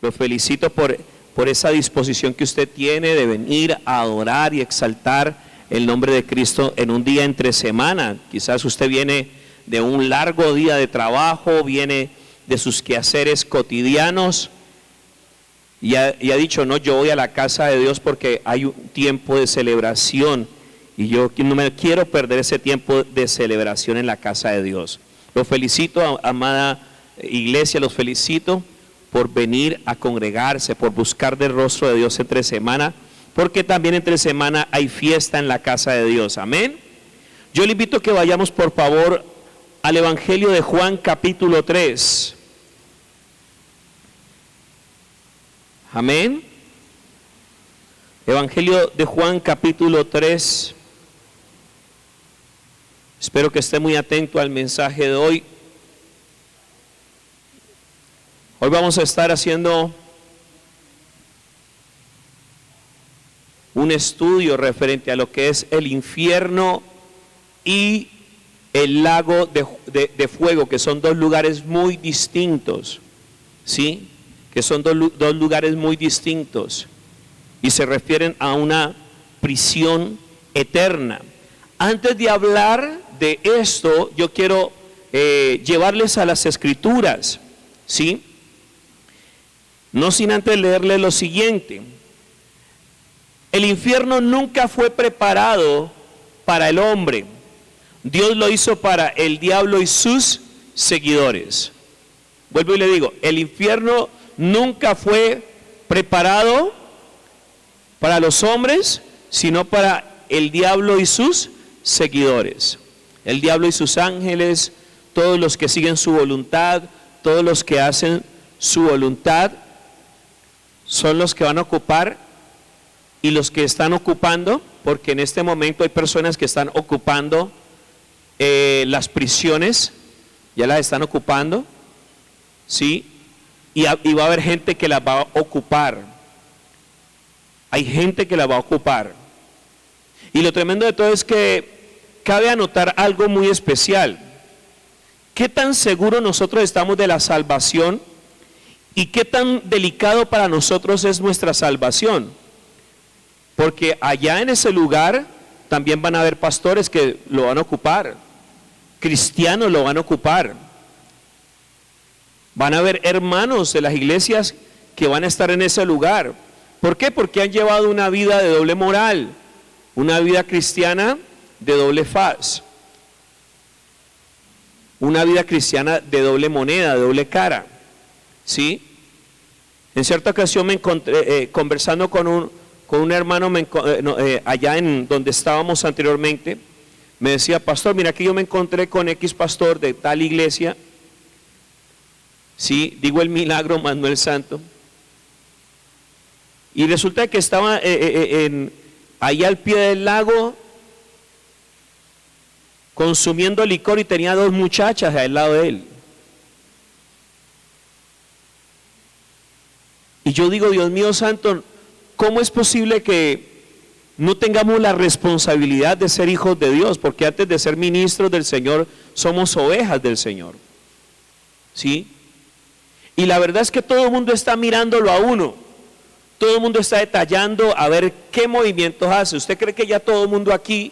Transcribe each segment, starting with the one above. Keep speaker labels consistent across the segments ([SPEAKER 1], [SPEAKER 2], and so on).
[SPEAKER 1] Lo felicito por esa disposición que usted tiene de venir a adorar y exaltar el nombre de Cristo en un día entre semana. Quizás usted viene de un largo día de trabajo, viene de sus quehaceres cotidianos y ha dicho, no, yo voy a la casa de Dios porque hay un tiempo de celebración y yo no me quiero perder ese tiempo de celebración en la casa de Dios. Los felicito, amada iglesia, los felicito por venir a congregarse, por buscar del rostro de Dios entre semana, porque también entre semana hay fiesta en la casa de Dios. Amén. Yo le invito a que vayamos por favor al Evangelio de Juan capítulo 3. Amén. Evangelio de Juan capítulo 3. Espero que esté muy atento al mensaje de hoy. Hoy vamos a estar haciendo un estudio referente a lo que es el infierno y el lago de fuego, que son dos lugares muy distintos, ¿sí? Que son dos lugares muy distintos y se refieren a una prisión eterna. Antes de hablar de esto, yo quiero llevarles a las Escrituras, ¿sí? No sin antes leerles lo siguiente. El infierno nunca fue preparado para el hombre. Dios lo hizo para el diablo y sus seguidores. Vuelvo y le digo, el infierno nunca fue preparado para los hombres, sino para el diablo y sus seguidores. El diablo y sus ángeles, todos los que siguen su voluntad, todos los que hacen su voluntad, son los que van a ocupar y los que están ocupando, porque en este momento hay personas que están ocupando las prisiones, ya las están ocupando, ¿sí? Y va a haber gente que las va a ocupar. Hay gente que las va a ocupar. Y lo tremendo de todo es que cabe anotar algo muy especial. ¿Qué tan seguro nosotros estamos de la salvación? ¿Y qué tan delicado para nosotros es nuestra salvación? Porque allá en ese lugar también van a haber pastores que lo van a ocupar, cristianos lo van a ocupar, van a haber hermanos de las iglesias que van a estar en ese lugar. ¿Por qué? Porque han llevado una vida de doble moral, una vida cristiana de doble faz, una vida cristiana de doble moneda, de doble cara, ¿sí? En cierta ocasión me encontré conversando con un hermano allá en donde estábamos anteriormente. Me decía, pastor, mira que yo me encontré con X pastor de tal iglesia, sí, digo el milagro, más no el santo, y resulta que estaba allá al pie del lago consumiendo licor y tenía dos muchachas al lado de él. Y yo digo, Dios mío santo, ¿cómo es posible que no tengamos la responsabilidad de ser hijos de Dios? Porque antes de ser ministros del Señor, somos ovejas del Señor, ¿sí? Y la verdad es que todo el mundo está mirándolo a uno, todo el mundo está detallando a ver qué movimientos hace. ¿Usted cree que ya todo el mundo aquí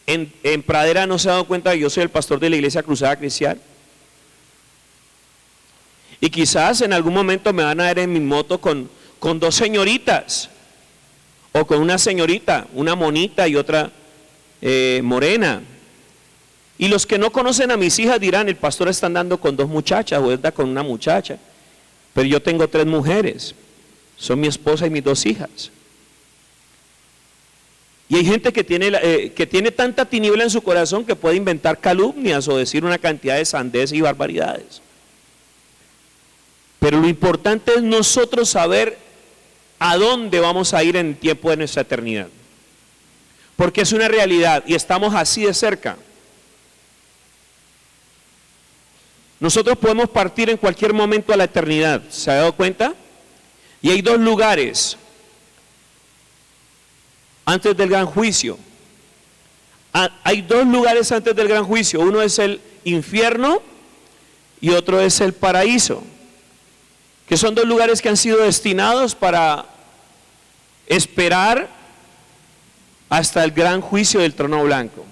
[SPEAKER 1] en Pradera no se ha dado cuenta que yo soy el pastor de la Iglesia Cruzada Cristiana? Y quizás en algún momento me van a ver en mi moto con dos señoritas, o con una señorita, una monita y otra morena. Y los que no conocen a mis hijas dirán, el pastor está andando con dos muchachas o está con una muchacha. Pero yo tengo 3 mujeres, son mi esposa y mis 2 hijas. Y hay gente que tiene tanta tiniebla en su corazón que puede inventar calumnias o decir una cantidad de sandeces y barbaridades. Pero lo importante es nosotros saber a dónde vamos a ir en el tiempo de nuestra eternidad. Porque es una realidad y estamos así de cerca. Nosotros podemos partir en cualquier momento a la eternidad, ¿se ha dado cuenta? Y hay 2 lugares antes del gran juicio. Hay 2 lugares antes del gran juicio. Uno es el infierno y otro es el paraíso. que son dos lugares que han sido destinados para esperar hasta el gran juicio del trono blanco,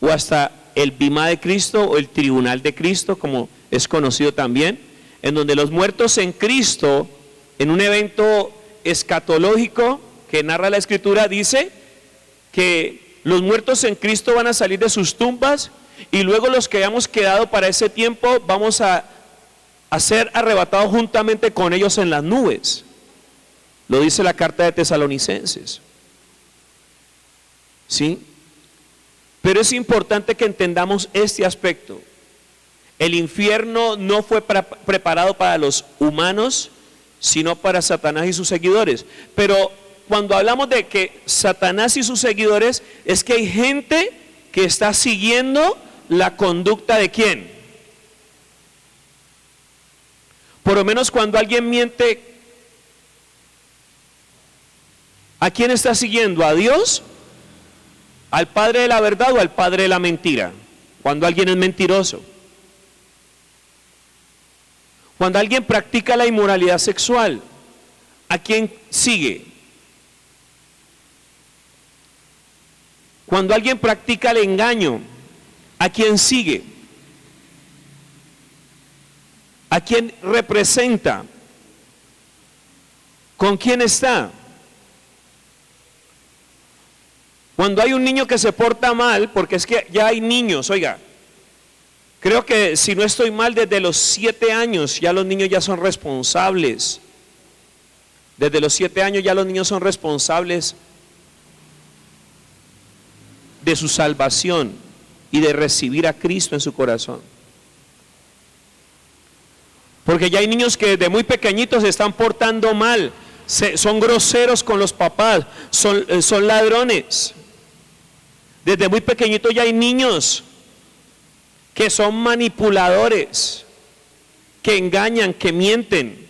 [SPEAKER 1] o hasta el bimá de Cristo, o el tribunal de Cristo, como es conocido también, en donde los muertos en Cristo, en un evento escatológico que narra la Escritura, dice que los muertos en Cristo van a salir de sus tumbas, y luego los que hayamos quedado para ese tiempo vamos a ser arrebatados juntamente con ellos en las nubes. Lo dice la carta de Tesalonicenses. ¿Sí? Pero es importante que entendamos este aspecto. El infierno no fue preparado para los humanos, sino para Satanás y sus seguidores. Pero cuando hablamos de que Satanás y sus seguidores, es que hay gente que está siguiendo la conducta de ¿quién? Por lo menos cuando alguien miente, ¿a quién está siguiendo? ¿A Dios? ¿Al padre de la verdad o al padre de la mentira? Cuando alguien es mentiroso. Cuando alguien practica la inmoralidad sexual, ¿a quién sigue? Cuando alguien practica el engaño, ¿a quién sigue? ¿A quién representa? ¿Con quién está? Cuando hay un niño que se porta mal, porque es que ya hay niños, oiga, creo que si no estoy mal, desde los 7 años ya los niños ya son responsables. Desde los 7 años ya los niños son responsables de su salvación y de recibir a Cristo en su corazón. Porque ya hay niños que desde muy pequeñitos se están portando mal, son groseros con los papás, son ladrones. Desde muy pequeñito ya hay niños que son manipuladores, que engañan, que mienten.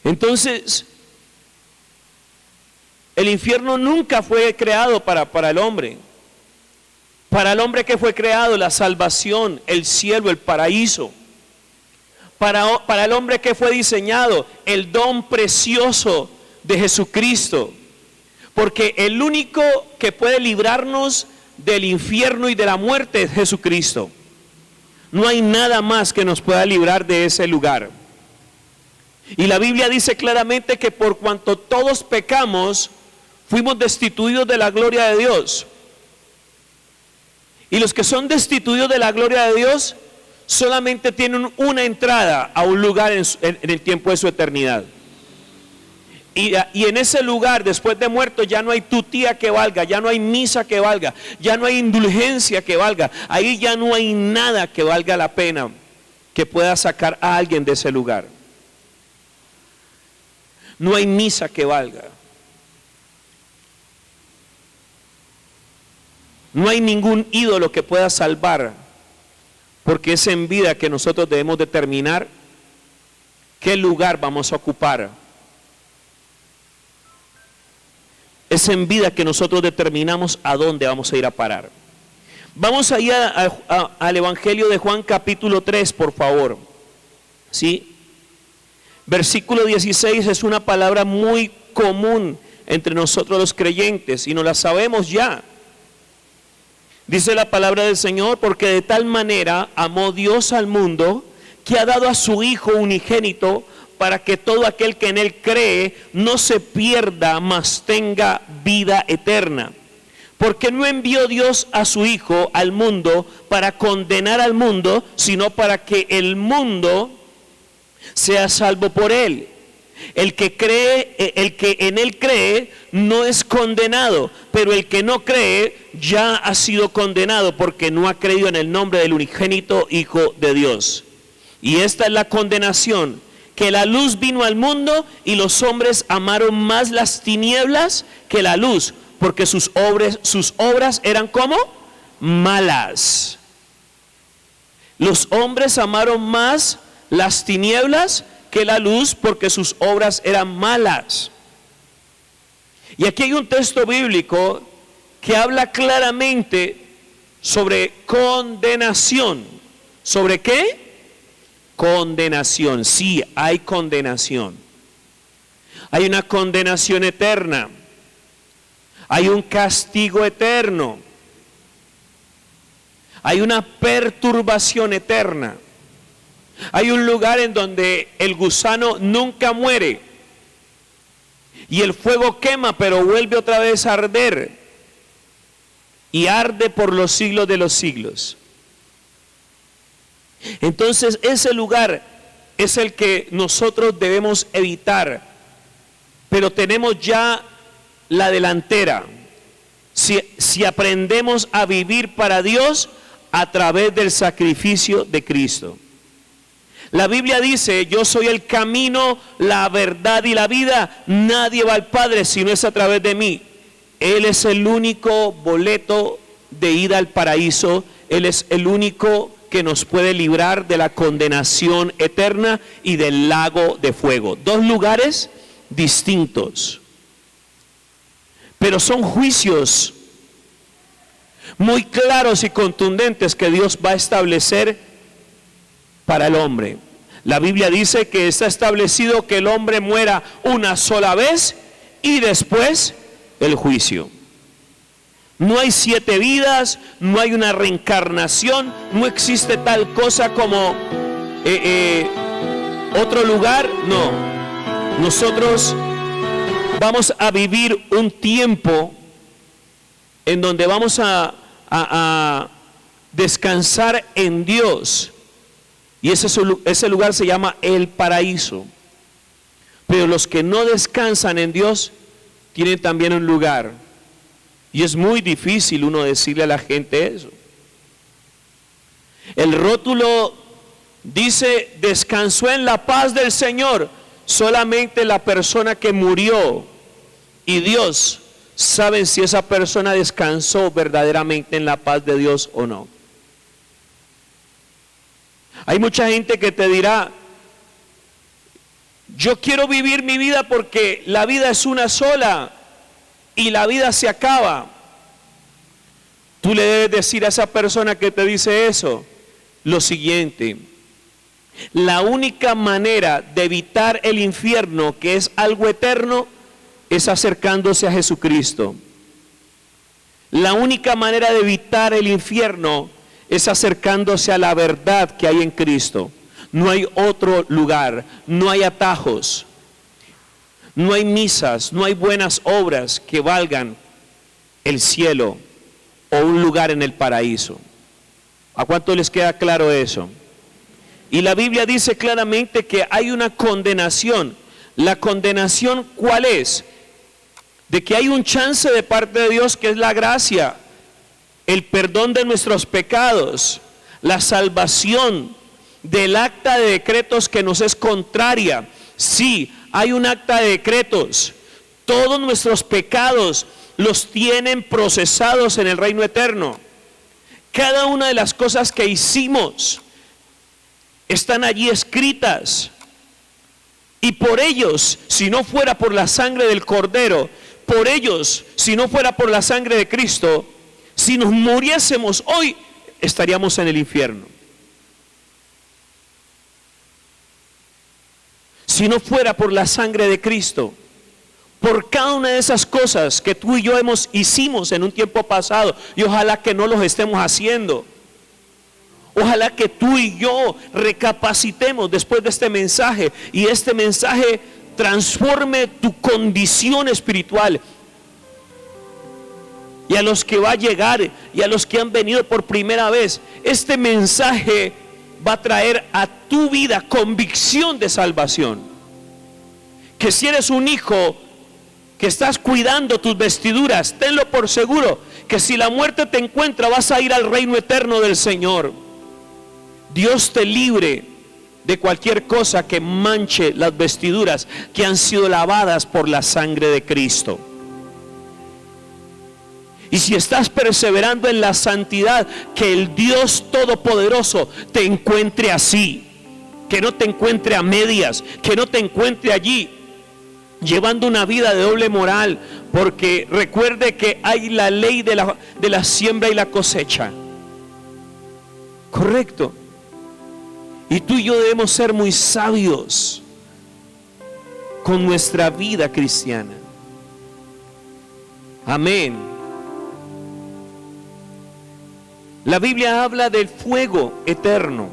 [SPEAKER 1] Entonces, el infierno nunca fue creado para el hombre. Para el hombre que fue creado, la salvación, el cielo, el paraíso. Para el hombre que fue diseñado, el don precioso de Jesucristo. Porque el único que puede librarnos del infierno y de la muerte es Jesucristo. No hay nada más que nos pueda librar de ese lugar. Y la Biblia dice claramente que por cuanto todos pecamos, fuimos destituidos de la gloria de Dios. Y los que son destituidos de la gloria de Dios solamente tienen una entrada a un lugar en el tiempo de su eternidad. Y en ese lugar, después de muerto, ya no hay tutía que valga, ya no hay misa que valga, ya no hay indulgencia que valga. Ahí ya no hay nada que valga la pena que pueda sacar a alguien de ese lugar. No hay misa que valga. No hay ningún ídolo que pueda salvar, porque es en vida que nosotros debemos determinar qué lugar vamos a ocupar. Es en vida que nosotros determinamos a dónde vamos a ir a parar. Vamos a ir al Evangelio de Juan capítulo 3, por favor. ¿Sí? Versículo 16 es una palabra muy común entre nosotros los creyentes y no la sabemos ya. Dice la palabra del Señor: porque de tal manera amó Dios al mundo, que ha dado a su Hijo unigénito, para que todo aquel que en Él cree no se pierda, mas tenga vida eterna. Porque no envió Dios a su Hijo al mundo para condenar al mundo, sino para que el mundo sea salvo por Él. El que en Él cree no es condenado, pero el que no cree ya ha sido condenado, porque no ha creído en el nombre del unigénito Hijo de Dios. Y esta es la condenación: que la luz vino al mundo y los hombres amaron más las tinieblas que la luz, porque sus obras eran como malas. Los hombres amaron más las tinieblas que la luz, porque sus obras eran malas. Y aquí hay un texto bíblico que habla claramente sobre condenación. ¿Sobre qué? condenación. Sí, hay condenación. Hay una condenación eterna. Hay un castigo eterno. Hay una perturbación eterna. Hay un lugar en donde el gusano nunca muere. Y el fuego quema, pero vuelve otra vez a arder. Y arde por los siglos de los siglos. Entonces ese lugar es el que nosotros debemos evitar. Pero tenemos ya la delantera. Si aprendemos a vivir para Dios a través del sacrificio de Cristo. La Biblia dice: yo soy el camino, la verdad y la vida. Nadie va al Padre si no es a través de mí. Él es el único boleto de ida al paraíso. Él es el único que nos puede librar de la condenación eterna y del lago de fuego. Dos lugares distintos, pero son juicios muy claros y contundentes que Dios va a establecer para el hombre. La Biblia dice que está establecido que el hombre muera una sola vez y después el juicio. No hay 7 vidas, no hay una reencarnación, no existe tal cosa como otro lugar, no. Nosotros vamos a vivir un tiempo en donde vamos a descansar en Dios. Y ese lugar se llama el paraíso. Pero los que no descansan en Dios tienen también un lugar. Y es muy difícil uno decirle a la gente eso. El rótulo dice: descansó en la paz del Señor. Solamente la persona que murió y Dios saben si esa persona descansó verdaderamente en la paz de Dios o no. Hay mucha gente que te dirá: yo quiero vivir mi vida porque la vida es una sola y la vida se acaba. Tú le debes decir a esa persona que te dice eso lo siguiente: la única manera de evitar el infierno, que es algo eterno, es acercándose a Jesucristo. La única manera de evitar el infierno es acercándose a la verdad que hay en Cristo. No hay otro lugar, no hay atajos, no hay misas, no hay buenas obras que valgan el cielo o un lugar en el paraíso. ¿A cuánto les queda claro eso? Y la Biblia dice claramente que hay una condenación. ¿La condenación cuál es? De que hay un chance de parte de Dios, que es la gracia, el perdón de nuestros pecados, la salvación del acta de decretos que nos es contraria. Sí, hay un acta de decretos. Todos nuestros pecados los tienen procesados en el reino eterno. Cada una de las cosas que hicimos están allí escritas. Y por ellos, si no fuera por la sangre del Cordero, por ellos, si no fuera por la sangre de Cristo, si nos muriésemos hoy, estaríamos en el infierno. Si no fuera por la sangre de Cristo, por cada una de esas cosas que tú y yo hicimos en un tiempo pasado, y ojalá que no los estemos haciendo. Ojalá que tú y yo recapacitemos después de este mensaje, y este mensaje transforme tu condición espiritual. Y a los que va a llegar y a los que han venido por primera vez, este mensaje va a traer a tu vida convicción de salvación. Que si eres un hijo que estás cuidando tus vestiduras, tenlo por seguro que si la muerte te encuentra, vas a ir al reino eterno del Señor. Dios te libre de cualquier cosa que manche las vestiduras que han sido lavadas por la sangre de Cristo. Y si estás perseverando en la santidad, que el Dios Todopoderoso te encuentre así, que no te encuentre a medias, que no te encuentre allí llevando una vida de doble moral, porque recuerde que hay la ley de la siembra y la cosecha. Correcto. Y tú y yo debemos ser muy sabios con nuestra vida cristiana. Amén. La Biblia habla del fuego eterno,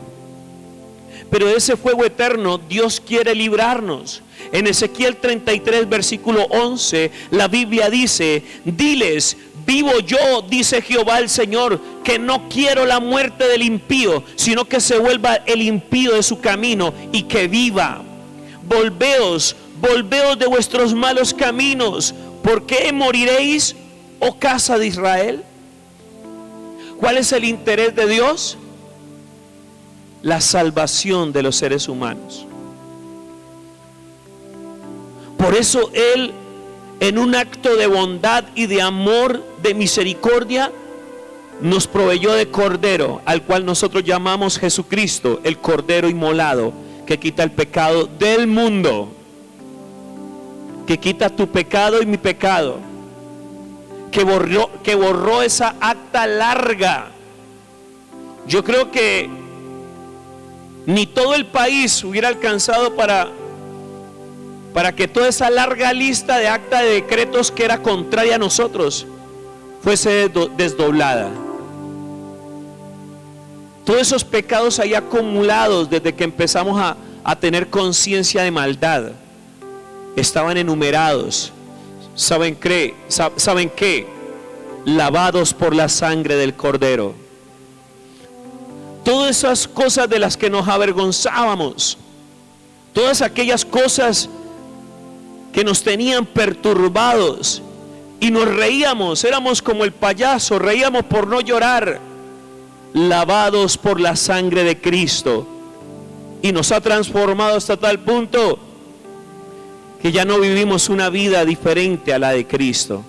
[SPEAKER 1] pero de ese fuego eterno Dios quiere librarnos. En Ezequiel 33 versículo 11 la Biblia dice: diles, vivo yo, dice Jehová el Señor, que no quiero la muerte del impío, sino que se vuelva el impío de su camino y que viva. Volveos de vuestros malos caminos. ¿Por qué moriréis, oh casa de Israel? ¿Cuál es el interés de Dios? La salvación de los seres humanos. Por eso Él, en un acto de bondad y de amor, de misericordia, nos proveyó de cordero, al cual nosotros llamamos Jesucristo, el cordero inmolado, que quita el pecado del mundo, que quita tu pecado y mi pecado, que borró esa acta larga. Yo creo que ni todo el país hubiera alcanzado para que toda esa larga lista de acta de decretos que era contraria a nosotros fuese desdoblada. Todos esos pecados ahí acumulados desde que empezamos a tener conciencia de maldad estaban enumerados. ¿Saben qué? Lavados por la sangre del Cordero. Todas esas cosas de las que nos avergonzábamos, todas aquellas cosas que nos tenían perturbados y nos reíamos, éramos como el payaso, reíamos por no llorar, lavados por la sangre de Cristo, y nos ha transformado hasta tal punto que ya no vivimos una vida diferente a la de Cristo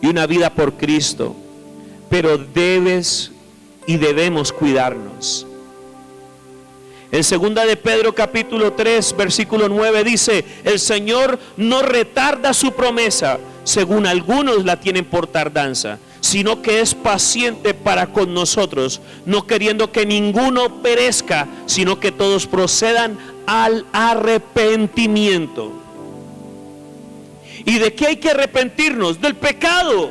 [SPEAKER 1] y una vida por Cristo, pero debemos cuidarnos. En 2 de Pedro capítulo 3 versículo 9 dice: el Señor no retarda su promesa, según algunos la tienen por tardanza, sino que es paciente para con nosotros, no queriendo que ninguno perezca, sino que todos procedan al arrepentimiento. ¿Y de qué hay que arrepentirnos? Del pecado.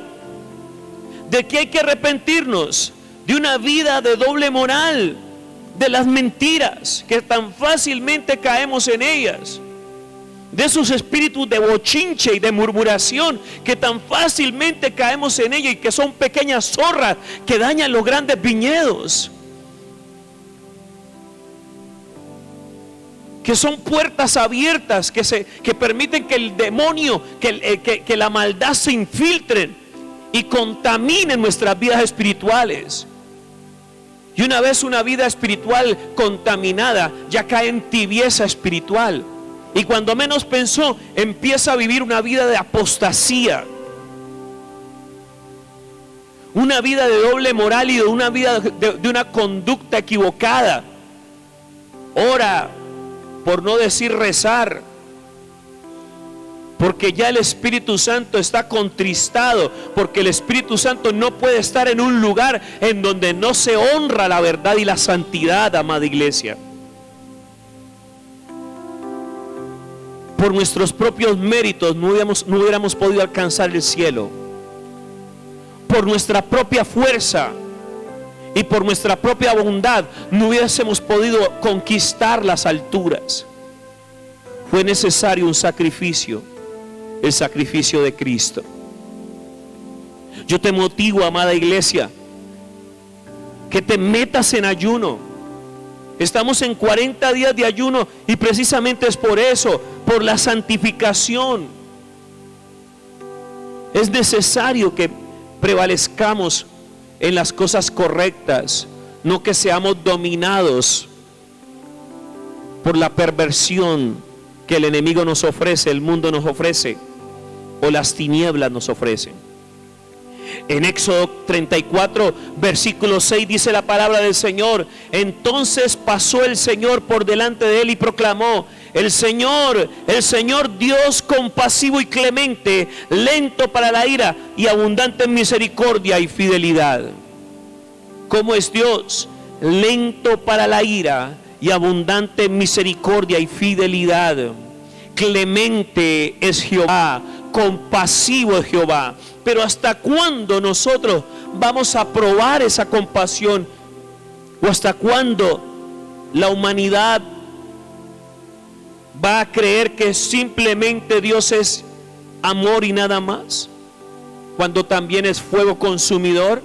[SPEAKER 1] ¿De qué hay que arrepentirnos? De una vida de doble moral, de las mentiras que tan fácilmente caemos en ellas, de esos espíritus de bochinche y de murmuración que tan fácilmente caemos en ellas y que son pequeñas zorras que dañan los grandes viñedos, que son puertas abiertas que permiten que el demonio, que la maldad se infiltren y contaminen nuestras vidas espirituales. Y una vez una vida espiritual contaminada, ya cae en tibieza espiritual. Y cuando menos pensó, empieza a vivir una vida de apostasía, una vida de doble moral y de una vida de una conducta equivocada. Ora, por no decir rezar, porque ya el Espíritu Santo está contristado, porque el Espíritu Santo no puede estar en un lugar en donde no se honra la verdad y la santidad, amada iglesia. Por nuestros propios méritos no hubiéramos podido alcanzar el cielo. Por nuestra propia fuerza y por nuestra propia bondad no hubiésemos podido conquistar las alturas. Fue necesario un sacrificio, el sacrificio de Cristo. Yo te motivo, amada iglesia, que te metas en ayuno. Estamos en 40 días de ayuno y precisamente es por eso, por la santificación. Es necesario que prevalezcamos en las cosas correctas, no que seamos dominados por la perversión que el enemigo nos ofrece, el mundo nos ofrece, o las tinieblas nos ofrecen. En Éxodo 34 versículo 6 dice la palabra del Señor: entonces pasó el Señor por delante de él y proclamó: el Señor Dios compasivo y clemente, lento para la ira y abundante en misericordia y fidelidad. ¿Cómo es Dios? Lento para la ira y abundante en misericordia y fidelidad. Clemente es Jehová, compasivo es Jehová. Pero ¿hasta cuándo nosotros vamos a probar esa compasión? ¿O hasta cuándo la humanidad va a creer que simplemente Dios es amor y nada más? Cuando también es fuego consumidor.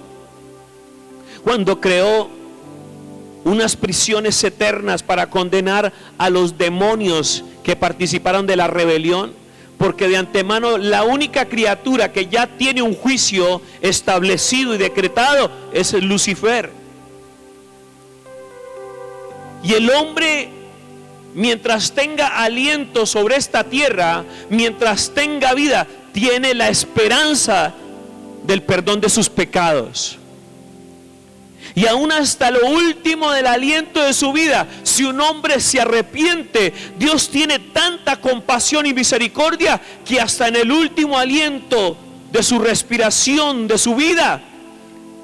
[SPEAKER 1] Cuando creó unas prisiones eternas para condenar a los demonios que participaron de la rebelión, porque de antemano la única criatura que ya tiene un juicio establecido y decretado es Lucifer. Y el hombre, mientras tenga aliento sobre esta tierra, mientras tenga vida, tiene la esperanza del perdón de sus pecados. Y aún hasta lo último del aliento de su vida, si un hombre se arrepiente, Dios tiene tanta compasión y misericordia que hasta en el último aliento de su respiración, de su vida,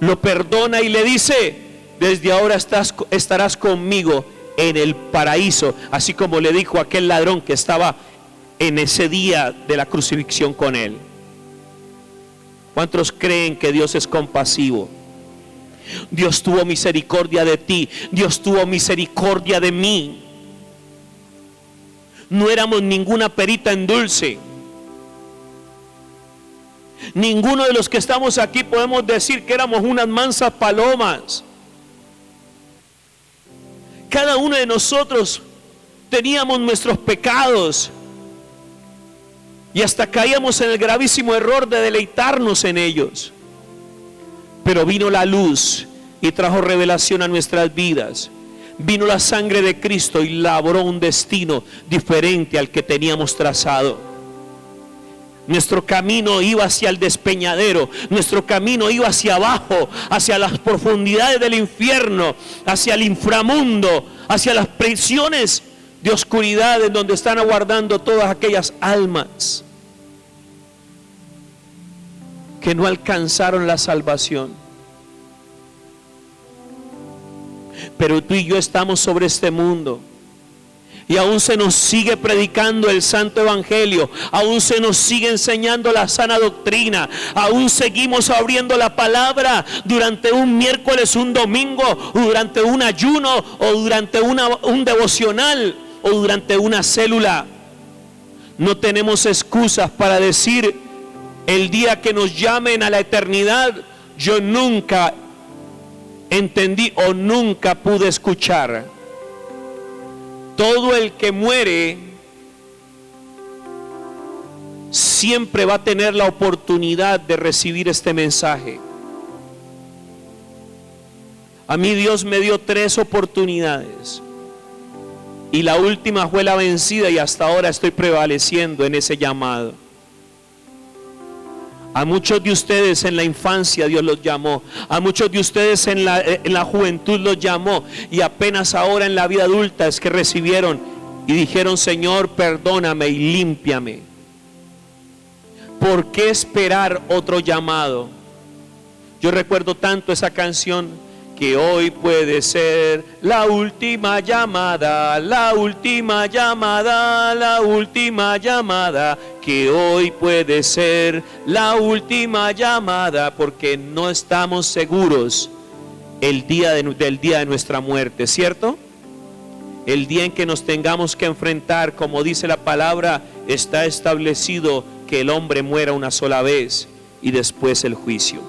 [SPEAKER 1] lo perdona y le dice: desde ahora estarás conmigo en el paraíso, así como le dijo a aquel ladrón que estaba en ese día de la crucifixión con él. ¿Cuántos creen que Dios es compasivo? Dios tuvo misericordia de ti, Dios tuvo misericordia de mí. No éramos ninguna perita en dulce. Ninguno de los que estamos aquí podemos decir que éramos unas mansas palomas. Cada uno de nosotros teníamos nuestros pecados y hasta caíamos en el gravísimo error de deleitarnos en ellos. Pero vino la luz y trajo revelación a nuestras vidas. Vino la sangre de Cristo y labró un destino diferente al que teníamos trazado. Nuestro camino iba hacia el despeñadero, nuestro camino iba hacia abajo, hacia las profundidades del infierno, hacia el inframundo, hacia las prisiones de oscuridad en donde están aguardando todas aquellas almas que no alcanzaron la salvación. Pero tú y yo estamos sobre este mundo y aún se nos sigue predicando el santo evangelio, aún se nos sigue enseñando la sana doctrina, aún seguimos abriendo la palabra durante un miércoles, un domingo, o durante un ayuno, o durante un devocional, o durante una célula. No tenemos excusas para decir: el día que nos llamen a la eternidad, yo nunca entendí o nunca pude escuchar. Todo el que muere siempre va a tener la oportunidad de recibir este mensaje. A mí Dios me dio 3 oportunidades y la última fue la vencida, y hasta ahora estoy prevaleciendo en ese llamado. A muchos de ustedes en la infancia Dios los llamó, a muchos de ustedes en la juventud los llamó, y apenas ahora en la vida adulta es que recibieron y dijeron: Señor, perdóname y límpiame. ¿Por qué esperar otro llamado? Yo recuerdo tanto esa canción: que hoy puede ser la última llamada, la última llamada, la última llamada. Que hoy puede ser la última llamada, porque no estamos seguros del día de nuestra muerte, ¿cierto? El día en que nos tengamos que enfrentar, como dice la palabra, está establecido que el hombre muera una sola vez y después el juicio.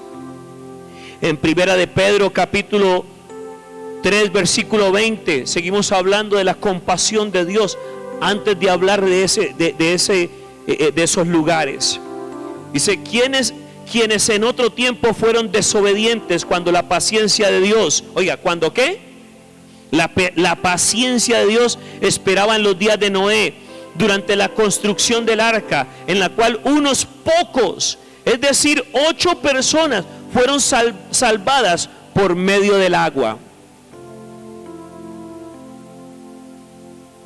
[SPEAKER 1] En Primera de Pedro capítulo 3 versículo 20 seguimos hablando de la compasión de Dios antes de hablar de esos lugares. Dice: quienes en otro tiempo fueron desobedientes cuando la paciencia de Dios, oiga, ¿cuándo qué? La paciencia de Dios esperaba en los días de Noé, durante la construcción del arca, en la cual unos pocos, es decir, 8 personas, fueron salvadas por medio del agua.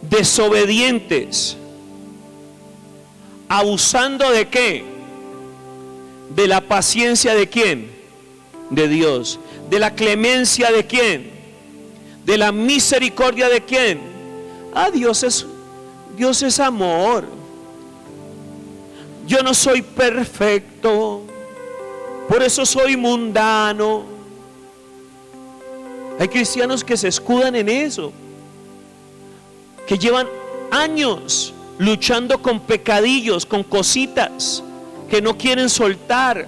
[SPEAKER 1] Desobedientes, abusando ¿de qué? De la paciencia ¿de quién? De Dios. De la clemencia ¿de quién? ¿De la misericordia de quién? Dios es amor. Yo no soy perfecto, por eso soy mundano. Hay cristianos que se escudan en eso, que llevan años luchando con pecadillos, con cositas que no quieren soltar.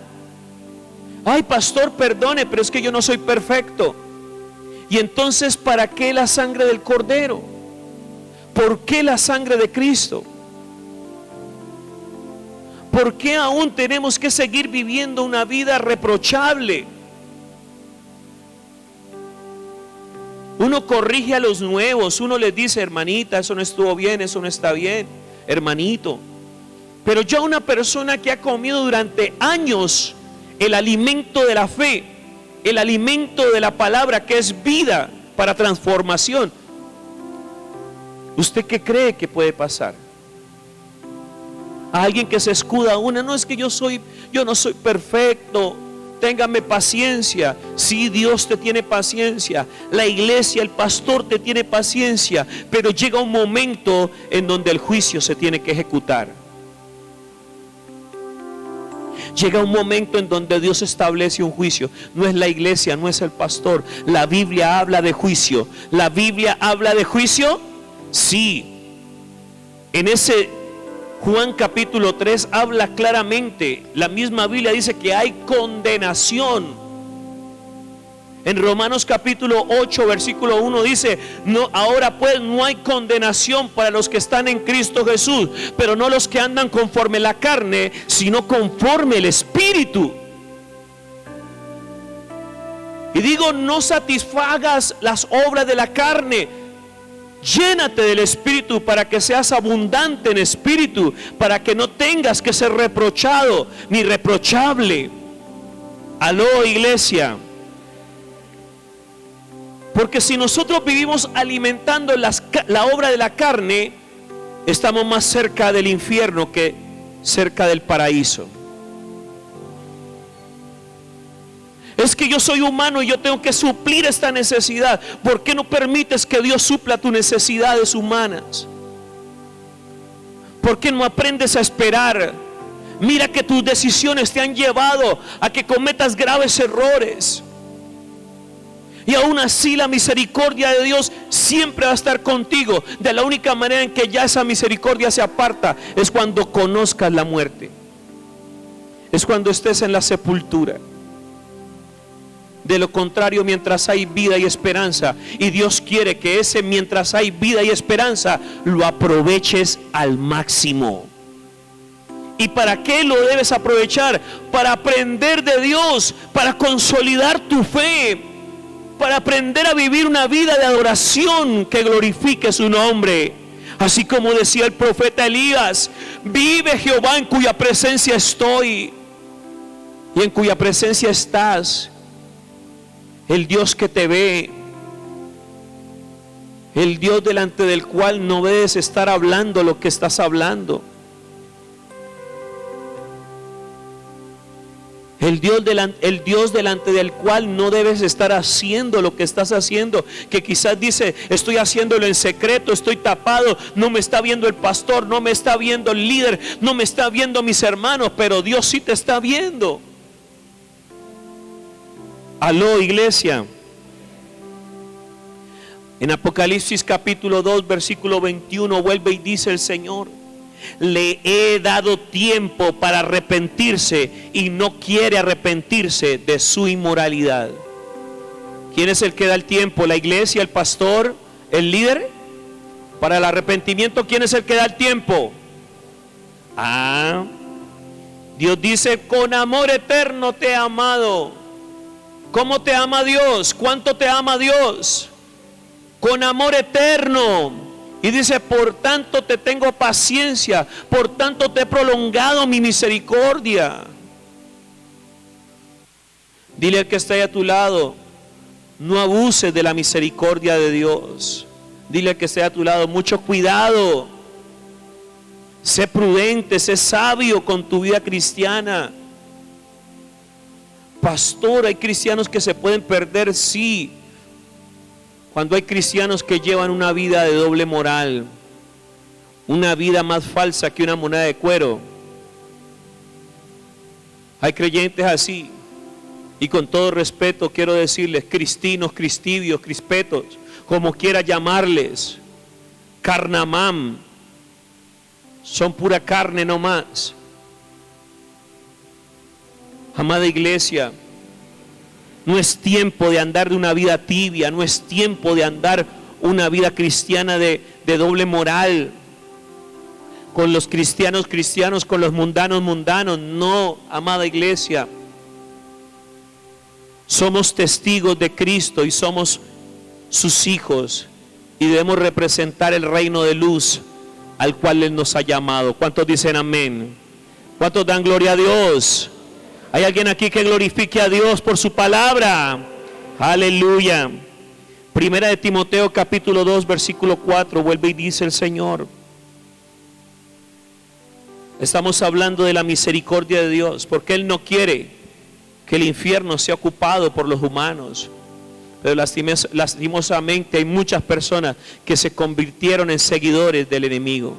[SPEAKER 1] Ay, pastor, perdone, pero es que yo no soy perfecto. Y entonces, ¿para qué la sangre del Cordero? ¿Por qué la sangre de Cristo? ¿Por qué aún tenemos que seguir viviendo una vida reprochable? Uno corrige a los nuevos, uno les dice, hermanita, eso no estuvo bien, eso no está bien, hermanito. Pero ya una persona que ha comido durante años el alimento de la fe, el alimento de la palabra, que es vida para transformación, ¿usted qué cree que puede pasar? A alguien que se escuda no es que yo no soy perfecto, téngame paciencia. Sí, Dios te tiene paciencia, la iglesia, el pastor te tiene paciencia, pero llega un momento en donde el juicio se tiene que ejecutar. Llega un momento en donde Dios establece un juicio. No es la iglesia, no es el pastor. La Biblia habla de juicio. ¿La Biblia habla de juicio? Sí. En ese Juan capítulo 3 habla claramente. La misma Biblia dice que hay condenación. En Romanos capítulo 8 versículo 1 dice, no, ahora pues no hay condenación para los que están en Cristo Jesús, pero no los que andan conforme la carne, sino conforme el Espíritu. Y digo, no satisfagas las obras de la carne, llénate del Espíritu para que seas abundante en espíritu, para que no tengas que ser reprochado ni reprochable. Aló, iglesia. Porque si nosotros vivimos alimentando la obra de la carne, estamos más cerca del infierno que cerca del paraíso. Es que yo soy humano y yo tengo que suplir esta necesidad. ¿Por qué no permites que Dios supla tus necesidades humanas? ¿Por qué no aprendes a esperar? Mira que tus decisiones te han llevado a que cometas graves errores. Y aún así la misericordia de Dios siempre va a estar contigo. De la única manera en que ya esa misericordia se aparta es cuando conozcas la muerte. Es cuando estés en la sepultura. De lo contrario, mientras hay vida y esperanza, y Dios quiere que ese mientras hay vida y esperanza lo aproveches al máximo. ¿Y para qué lo debes aprovechar? Para aprender de Dios, para consolidar tu fe, para aprender a vivir una vida de adoración que glorifique su nombre. Así como decía el profeta Elías, vive Jehová en cuya presencia estoy y en cuya presencia estás. El Dios que te ve, el Dios delante del cual no debes estar hablando lo que estás hablando. El Dios delante del cual no debes estar haciendo lo que estás haciendo, que quizás dice, estoy haciéndolo en secreto, estoy tapado, no me está viendo el pastor, no me está viendo el líder, no me está viendo mis hermanos, pero Dios sí te está viendo. Aló, iglesia. En Apocalipsis capítulo 2 versículo 21 vuelve y dice el Señor, le he dado tiempo para arrepentirse y no quiere arrepentirse de su inmoralidad. ¿Quién es el que da el tiempo? ¿La iglesia, el pastor, el líder? Para el arrepentimiento, ¿quién es el que da el tiempo? Dios dice, con amor eterno te he amado. ¿Cómo te ama Dios? ¿Cuánto te ama Dios? Con amor eterno. Y dice, por tanto te tengo paciencia, por tanto te he prolongado mi misericordia. Dile al que está ahí a tu lado, no abuses de la misericordia de Dios. Dile al que está ahí a tu lado, mucho cuidado. Sé prudente, sé sabio con tu vida cristiana. Pastor, hay cristianos que se pueden perder, sí. Cuando hay cristianos que llevan una vida de doble moral, una vida más falsa que una moneda de cuero. Hay creyentes así. Y con todo respeto quiero decirles, cristinos, cristivios, crispetos, como quiera llamarles, carnamán, son pura carne no más. Amada iglesia, no es tiempo de andar de una vida tibia, no es tiempo de andar una vida cristiana de doble moral, con los cristianos, con los mundanos. No, amada iglesia, somos testigos de Cristo y somos sus hijos y debemos representar el reino de luz al cual Él nos ha llamado. ¿Cuántos dicen amén? ¿Cuántos dan gloria a Dios? ¿Hay alguien aquí que glorifique a Dios por su palabra? Aleluya. Primera de Timoteo capítulo 2 versículo 4, vuelve y dice el Señor. Estamos hablando de la misericordia de Dios, porque Él no quiere que el infierno sea ocupado por los humanos. Pero lastimosamente hay muchas personas que se convirtieron en seguidores del enemigo.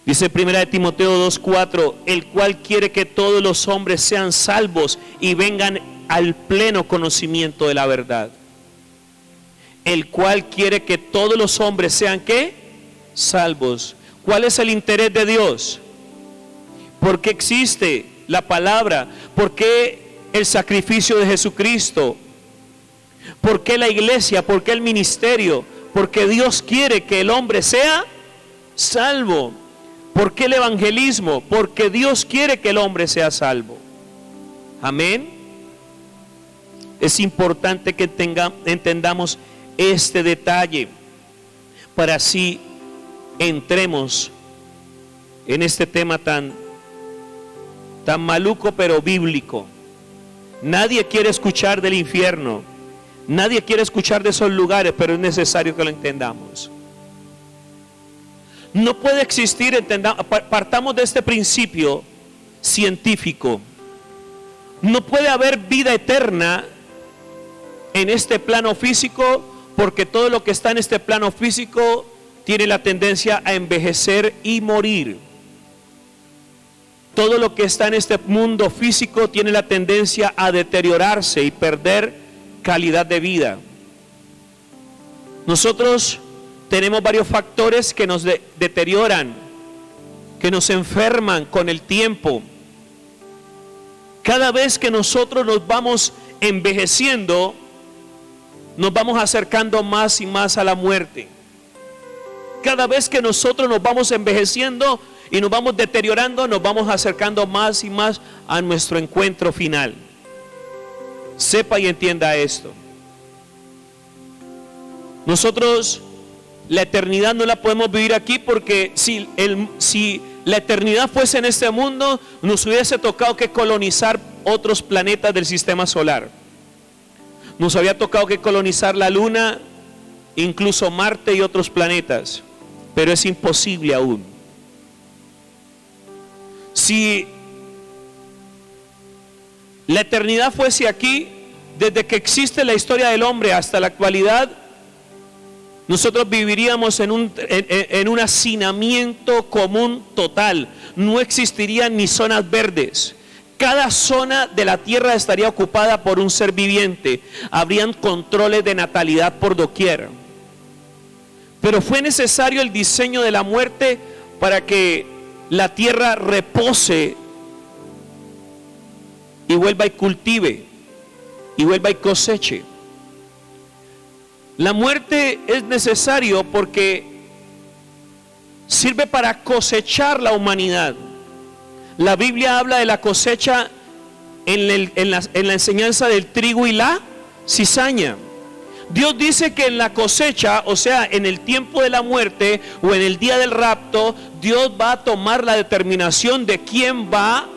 [SPEAKER 1] Dice Primera de Timoteo 2:4, el cual quiere que todos los hombres sean salvos y vengan al pleno conocimiento de la verdad. El cual quiere que todos los hombres sean ¿qué? Salvos. ¿Cuál es el interés de Dios? ¿Por qué existe la palabra? ¿Por qué el sacrificio de Jesucristo? ¿Por qué la iglesia? ¿Por qué el ministerio? Porque Dios quiere que el hombre sea salvo. ¿Por qué el evangelismo? Porque Dios quiere que el hombre sea salvo. Amén. Es importante que entendamos este detalle para así entremos en este tema tan maluco pero bíblico. Nadie quiere escuchar del infierno, nadie quiere escuchar de esos lugares, pero es necesario que lo entendamos. No puede existir, partamos de este principio científico, no puede haber vida eterna en este plano físico, porque todo lo que está en este plano físico tiene la tendencia a envejecer y morir. Todo lo que está en este mundo físico tiene la tendencia a deteriorarse y perder calidad de vida. Nosotros tenemos varios factores que nos deterioran, que nos enferman con el tiempo. Cada vez que nosotros nos vamos envejeciendo, nos vamos acercando más y más a la muerte. Cada vez que nosotros nos vamos envejeciendo y nos vamos deteriorando, nos vamos acercando más y más a nuestro encuentro final. Sepa y entienda esto. Nosotros la eternidad no la podemos vivir aquí, porque si la eternidad fuese en este mundo, nos hubiese tocado que colonizar otros planetas del sistema solar. Nos había tocado que colonizar la Luna, incluso Marte y otros planetas, pero es imposible aún. Si la eternidad fuese aquí, desde que existe la historia del hombre hasta la actualidad, nosotros viviríamos en un hacinamiento común total. No existirían ni zonas verdes. Cada zona de la tierra estaría ocupada por un ser viviente. Habrían controles de natalidad por doquier. Pero fue necesario el diseño de la muerte para que la tierra repose y vuelva y cultive y vuelva y coseche. La muerte es necesario porque sirve para cosechar la humanidad. La Biblia habla de la cosecha en la enseñanza del trigo y la cizaña. Dios dice que en la cosecha, o sea, en el tiempo de la muerte o en el día del rapto, Dios va a tomar la determinación de quién va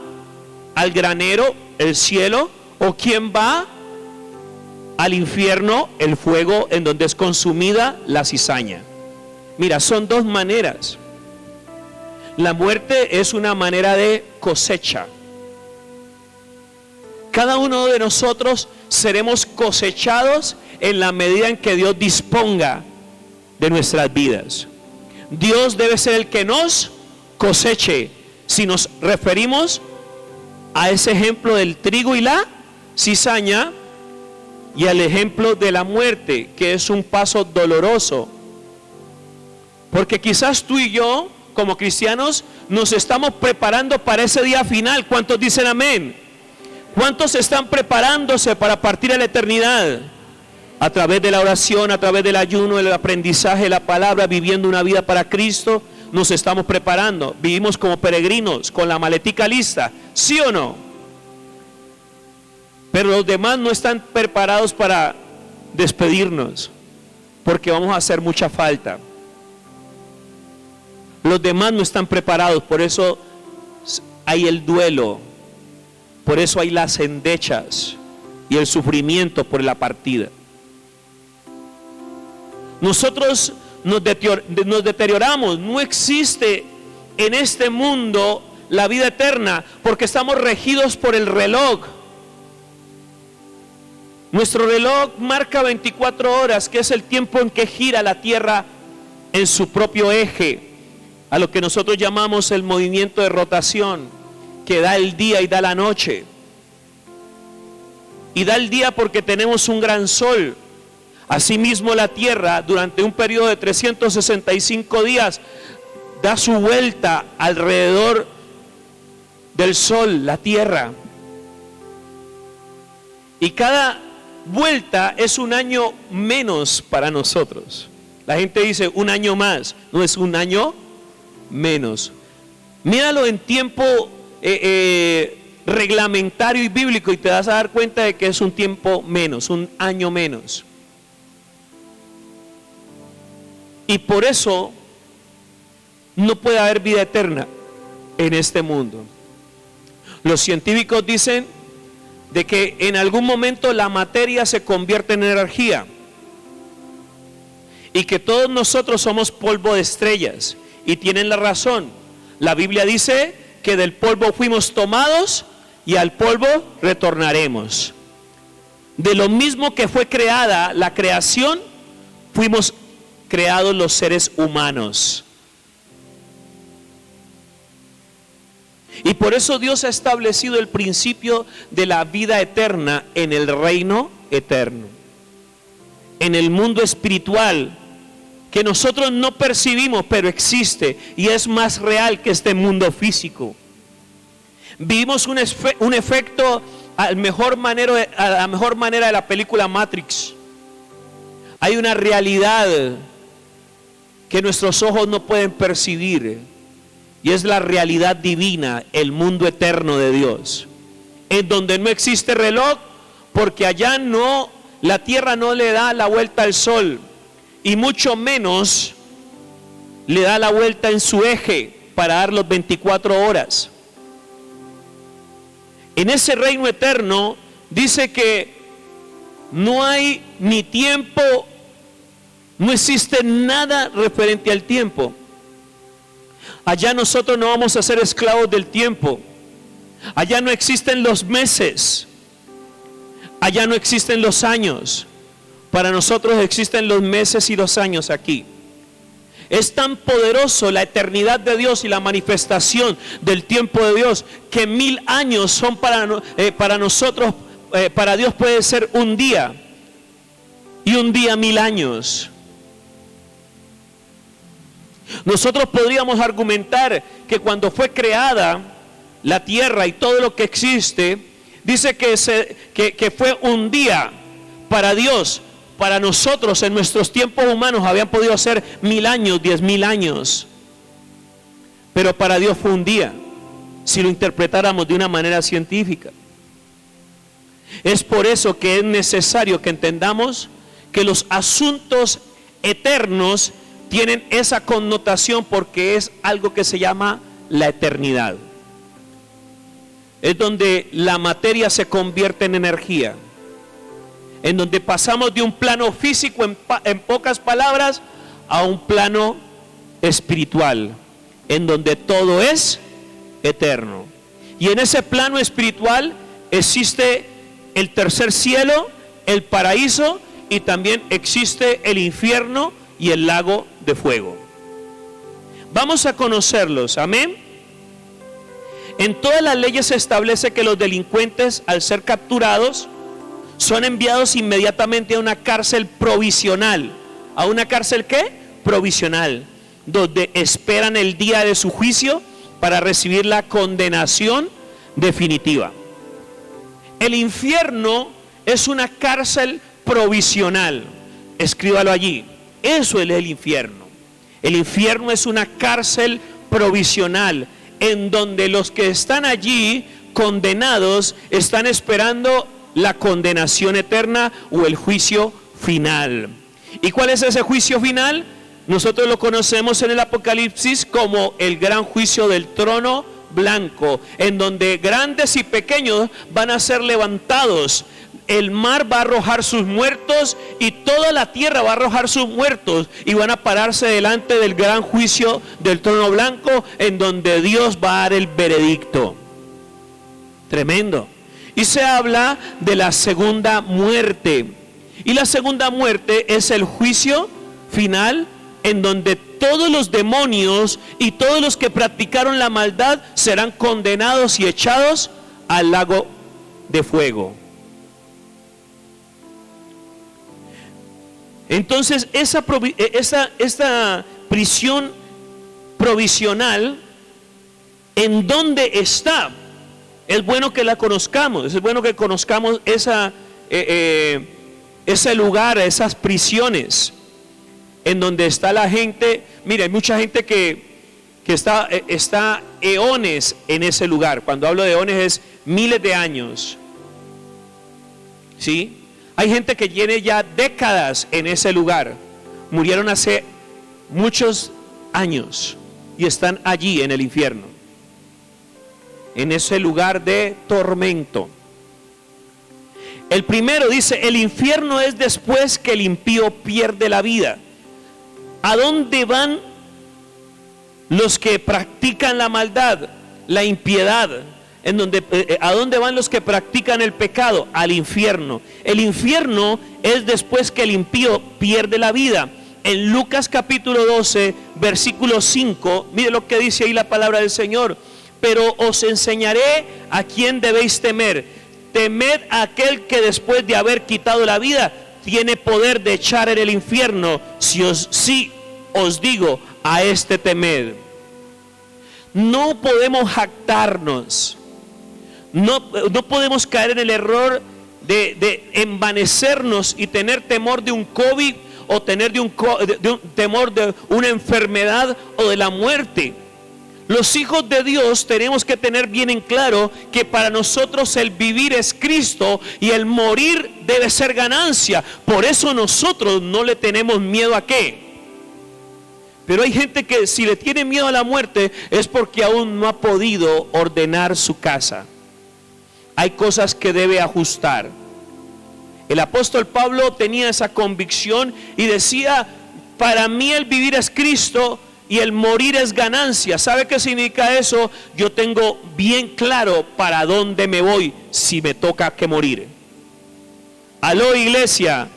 [SPEAKER 1] al granero, el cielo, o quién va al infierno, el fuego en donde es consumida la cizaña. Mira, son dos maneras. La muerte es una manera de cosecha. Cada uno de nosotros seremos cosechados en la medida en que Dios disponga de nuestras vidas. Dios debe ser el que nos coseche. Si nos referimos a ese ejemplo del trigo y la cizaña, y al ejemplo de la muerte, que es un paso doloroso. Porque quizás tú y yo, como cristianos, nos estamos preparando para ese día final. ¿Cuántos dicen amén? ¿Cuántos están preparándose para partir a la eternidad? A través de la oración, a través del ayuno, el aprendizaje de la palabra, viviendo una vida para Cristo, nos estamos preparando. Vivimos como peregrinos, con la maletica lista, ¿sí o no? Pero los demás no están preparados para despedirnos, porque vamos a hacer mucha falta. Los demás no están preparados, por eso hay el duelo, por eso hay las endechas y el sufrimiento por la partida. Nosotros nos deterioramos, no existe en este mundo la vida eterna, porque estamos regidos por el reloj. Nuestro reloj marca 24 horas, que es el tiempo en que gira la tierra en su propio eje, a lo que nosotros llamamos el movimiento de rotación, que da el día y da la noche. Y da el día porque tenemos un gran sol. Asimismo, la tierra durante un periodo de 365 días da su vuelta alrededor del sol, la tierra. Y cada vuelta es un año menos para nosotros. La gente dice un año más, no, es un año menos. Míralo en tiempo reglamentario y bíblico y te vas a dar cuenta de que es un tiempo menos, un año menos. Y por eso no puede haber vida eterna en este mundo. Los científicos dicen de que en algún momento la materia se convierte en energía y que todos nosotros somos polvo de estrellas, y tienen la razón. La Biblia dice que del polvo fuimos tomados y al polvo retornaremos. De lo mismo que fue creada la creación, fuimos creados los seres humanos. Y por eso Dios ha establecido el principio de la vida eterna en el reino eterno, en el mundo espiritual, que nosotros no percibimos, pero existe y es más real que este mundo físico. Vivimos un efecto a la mejor manera de la película Matrix. Hay una realidad que nuestros ojos no pueden percibir, y es la realidad divina, el mundo eterno de Dios, en donde no existe reloj, porque allá no, la tierra no le da la vuelta al sol, y mucho menos le da la vuelta en su eje para dar los 24 horas. En ese reino eterno dice que no hay ni tiempo, no existe nada referente al tiempo. Allá nosotros no vamos a ser esclavos del tiempo. Allá no existen los meses. Allá no existen los años. Para nosotros existen los meses y los años aquí. Es tan poderoso la eternidad de Dios y la manifestación del tiempo de Dios, que 1000 años son para nosotros, para Dios puede ser un día, y un día 1000 años. Nosotros podríamos argumentar que cuando fue creada la tierra y todo lo que existe, dice que fue un día para Dios. Para nosotros en nuestros tiempos humanos habían podido ser 1000 años, 10.000 años, pero para Dios fue un día, si lo interpretáramos de una manera científica. Es por eso que es necesario que entendamos que los asuntos eternos tienen esa connotación, porque es algo que se llama la eternidad. Es donde la materia se convierte en energía, en donde pasamos de un plano físico, en pocas palabras, a un plano espiritual, en donde todo es eterno. Y en ese plano espiritual existe el tercer cielo, el paraíso, y también existe el infierno y el lago de fuego. Vamos a conocerlos, amén. En todas las leyes se establece que los delincuentes, al ser capturados, son enviados inmediatamente a una cárcel provisional. ¿A una cárcel qué? Provisional, donde esperan el día de su juicio para recibir la condenación definitiva. El infierno es una cárcel provisional. Escríbalo allí. Eso es el infierno. El infierno es una cárcel provisional en donde los que están allí condenados están esperando la condenación eterna o el juicio final. ¿Y cuál es ese juicio final? Nosotros lo conocemos en el Apocalipsis como el gran juicio del trono blanco, en donde grandes y pequeños van a ser levantados. El mar va a arrojar sus muertos y toda la tierra va a arrojar sus muertos, y van a pararse delante del gran juicio del trono blanco, en donde Dios va a dar el veredicto. Tremendo. Y se habla de la segunda muerte. Y la segunda muerte es el juicio final, en donde todos los demonios y todos los que practicaron la maldad serán condenados y echados al lago de fuego. Entonces esta prisión provisional, ¿en dónde está? Es bueno que la conozcamos, es bueno que conozcamos ese lugar, esas prisiones en donde está la gente. Mira, hay mucha gente que está eones en ese lugar. Cuando hablo de eones es miles de años, ¿sí? Hay gente que tiene ya décadas en ese lugar. Murieron hace muchos años y están allí en el infierno, en ese lugar de tormento. El primero dice: el infierno es después que el impío pierde la vida. ¿A dónde van los que practican la maldad, la impiedad? ¿A dónde van los que practican el pecado? Al infierno. El infierno es después que el impío pierde la vida. En Lucas capítulo 12, versículo 5, mire lo que dice ahí la palabra del Señor: pero os enseñaré a quién debéis temer. Temed a aquel que después de haber quitado la vida tiene poder de echar en el infierno. Si os digo, a este temed. No podemos jactarnos, no podemos caer en el error de envanecernos y tener temor de un COVID, o tener temor de una enfermedad o de la muerte. Los hijos de Dios tenemos que tener bien en claro que para nosotros el vivir es Cristo y el morir debe ser ganancia. Por eso nosotros no le tenemos miedo a qué. Pero hay gente que si le tiene miedo a la muerte es porque aún no ha podido ordenar su casa. Hay cosas que debe ajustar. El apóstol Pablo tenía esa convicción y decía: para mí el vivir es Cristo y el morir es ganancia. ¿Sabe qué significa eso? Yo tengo bien claro para dónde me voy si me toca que morir. Aló, iglesia.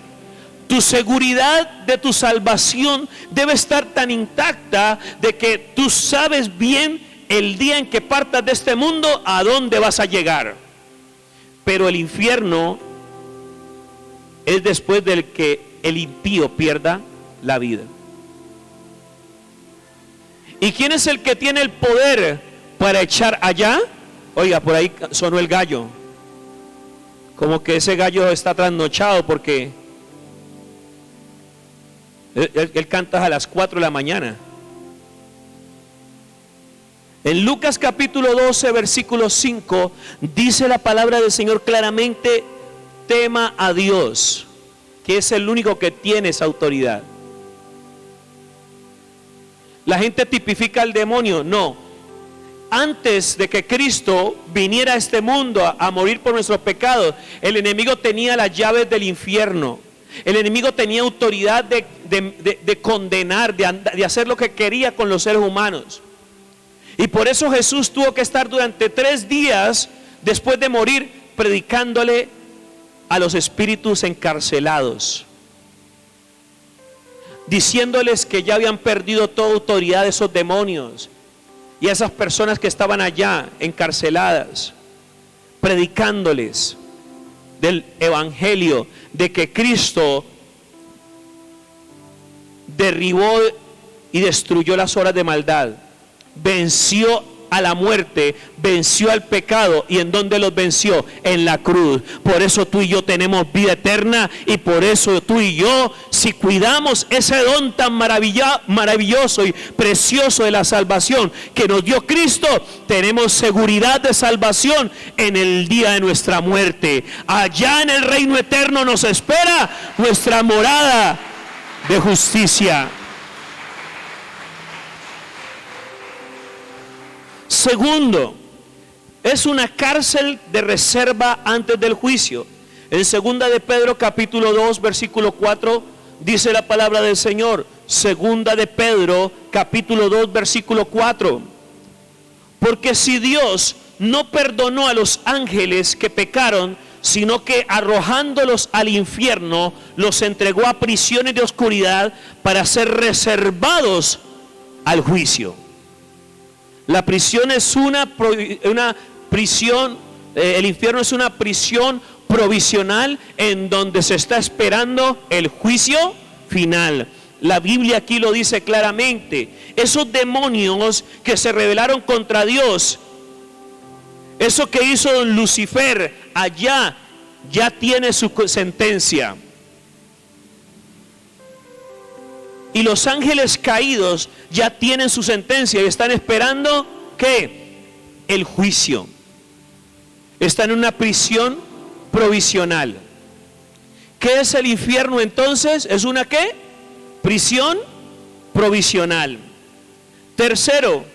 [SPEAKER 1] Tu seguridad de tu salvación debe estar tan intacta de que tú sabes bien el día en que partas de este mundo a dónde vas a llegar. Pero el infierno es después del que el impío pierda la vida. ¿Y quién es el que tiene el poder para echar allá? Oiga, por ahí sonó el gallo. Como que ese gallo está trasnochado porque él canta a las 4 de la mañana. En Lucas capítulo 12, versículo 5, dice la palabra del Señor claramente: tema a Dios, que es el único que tiene esa autoridad. La gente tipifica al demonio. No. Antes de que Cristo viniera a este mundo a morir por nuestros pecados, el enemigo tenía las llaves del infierno. El enemigo tenía autoridad de condenar, de hacer lo que quería con los seres humanos. Y por eso Jesús tuvo que estar durante 3 días después de morir predicándole a los espíritus encarcelados, diciéndoles que ya habían perdido toda autoridad de esos demonios y a esas personas que estaban allá encarceladas, predicándoles del evangelio, de que Cristo derribó y destruyó las obras de maldad, venció a la muerte, venció al pecado. ¿Y en dónde los venció? En la cruz. Por eso tú y yo tenemos vida eterna, y por eso tú y yo, si cuidamos ese don tan maravilloso y precioso de la salvación que nos dio Cristo, tenemos seguridad de salvación en el día de nuestra muerte. Allá en el reino eterno nos espera nuestra morada de justicia. Segundo, es una cárcel de reserva antes del juicio. En 2 de Pedro capítulo 2 versículo 4 dice la palabra del Señor. 2 de Pedro capítulo 2 versículo 4. Porque si Dios no perdonó a los ángeles que pecaron, sino que arrojándolos al infierno, los entregó a prisiones de oscuridad para ser reservados al juicio. La prisión es una prisión, el infierno es una prisión provisional en donde se está esperando el juicio final. La Biblia aquí lo dice claramente. Esos demonios que se rebelaron contra Dios, eso que hizo don Lucifer allá, ya tiene su sentencia. Y los ángeles caídos ya tienen su sentencia y están esperando ¿qué? El juicio. Están en una prisión provisional. ¿Qué es el infierno entonces? ¿Es una qué? Prisión provisional. Tercero,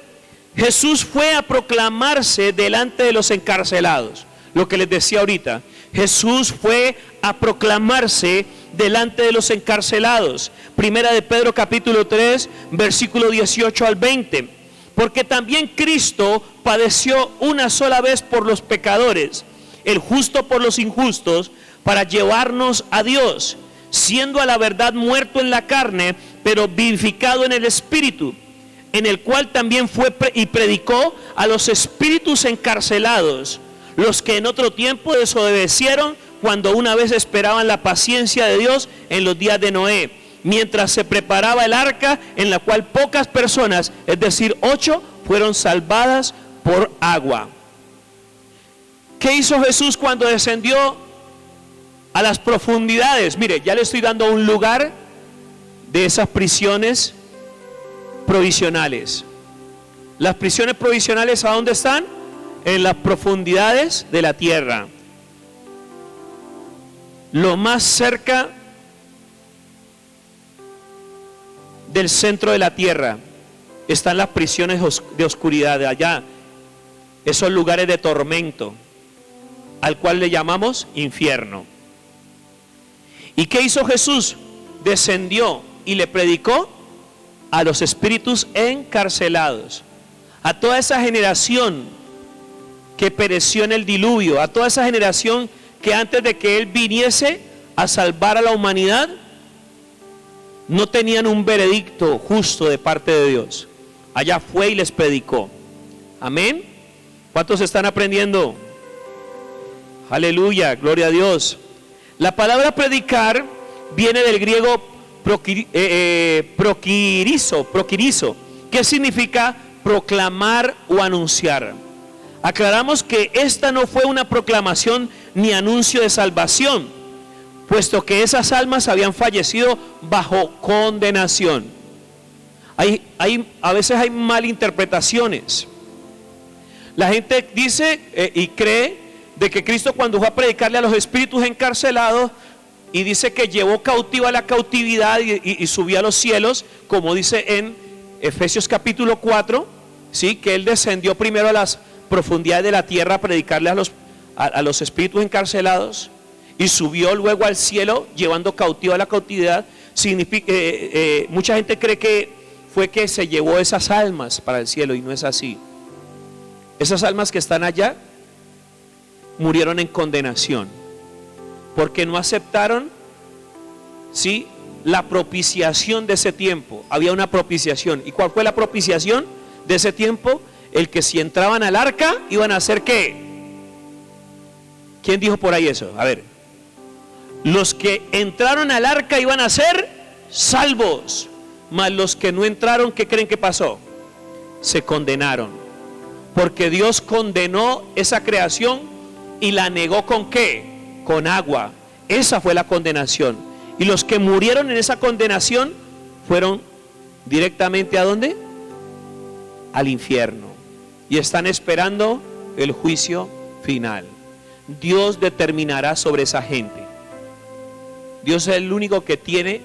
[SPEAKER 1] Jesús fue a proclamarse delante de los encarcelados. Lo que les decía ahorita, Jesús fue a proclamarse delante de los encarcelados. Primera de Pedro capítulo 3 versículo 18 al 20. Porque también Cristo padeció una sola vez por los pecadores, el justo por los injustos, para llevarnos a Dios, siendo a la verdad muerto en la carne, pero vivificado en el Espíritu, en el cual también fue y predicó a los espíritus encarcelados, los que en otro tiempo desobedecieron cuando una vez esperaban la paciencia de Dios en los días de Noé, mientras se preparaba el arca, en la cual pocas personas, es decir 8, fueron salvadas por agua. ¿Qué hizo Jesús cuando descendió a las profundidades? Mire, ya le estoy dando un lugar de esas prisiones provisionales. Las prisiones provisionales, ¿a dónde están? En las profundidades de la tierra. Lo más cerca del centro de la tierra están las prisiones de oscuridad de allá, esos lugares de tormento, al cual le llamamos infierno. ¿Y qué hizo Jesús? Descendió y le predicó a los espíritus encarcelados, a toda esa generación que pereció en el diluvio, a toda esa generación que antes de que Él viniese a salvar a la humanidad, no tenían un veredicto justo de parte de Dios. Allá fue y les predicó. Amén. ¿Cuántos están aprendiendo? Aleluya, gloria a Dios. La palabra predicar viene del griego proquirizo, que significa proclamar o anunciar. Aclaramos que esta no fue una proclamación ni anuncio de salvación, puesto que esas almas habían fallecido bajo condenación. A veces hay malinterpretaciones. La gente dice y cree de que Cristo, cuando fue a predicarle a los espíritus encarcelados, y dice que llevó cautiva la cautividad y subió a los cielos, como dice en Efesios capítulo 4, ¿sí? Que Él descendió primero a las profundidades de la tierra a predicarle a los espíritus encarcelados, y subió luego al cielo llevando cautiva la cautividad. Significa, mucha gente cree que fue que se llevó esas almas para el cielo, y no es así. Esas almas que están allá murieron en condenación, porque no aceptaron, ¿sí?, la propiciación de ese tiempo. Había una propiciación. ¿Y cuál fue la propiciación de ese tiempo? El que si entraban al arca iban a hacer ¿qué? ¿Quién dijo por ahí eso? A ver. Los que entraron al arca iban a ser salvos, mas los que no entraron, ¿qué creen que pasó? Se condenaron, porque Dios condenó esa creación y la negó ¿con qué? Con agua. Esa fue la condenación. Y los que murieron en esa condenación fueron directamente ¿a dónde? Al infierno. Y están esperando el juicio final. Dios determinará sobre esa gente. Dios es el único que tiene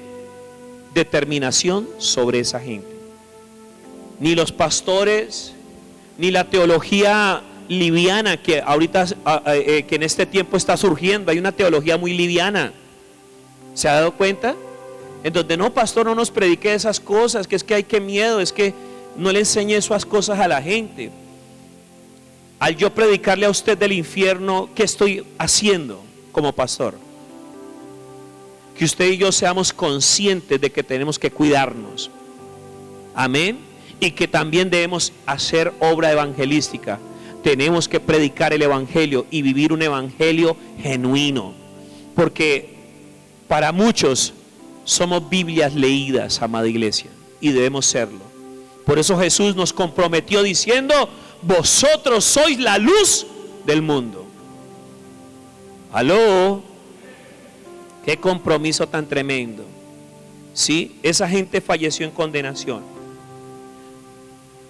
[SPEAKER 1] determinación sobre esa gente. Ni los pastores, ni la teología liviana que ahorita, que en este tiempo está surgiendo. Hay una teología muy liviana. ¿Se ha dado cuenta? En donde no, pastor, no nos predique esas cosas, que es que hay que miedo, es que no le enseñe esas cosas a la gente. Al yo predicarle a usted del infierno, ¿qué estoy haciendo como pastor? Que usted y yo seamos conscientes de que tenemos que cuidarnos. Amén. Y que también debemos hacer obra evangelística. Tenemos que predicar el evangelio y vivir un evangelio genuino. Porque para muchos somos Biblias leídas, amada iglesia, y debemos serlo. Por eso Jesús nos comprometió diciendo: vosotros sois la luz del mundo. ¿Aló? Qué compromiso tan tremendo. ¿Sí? Esa gente falleció en condenación.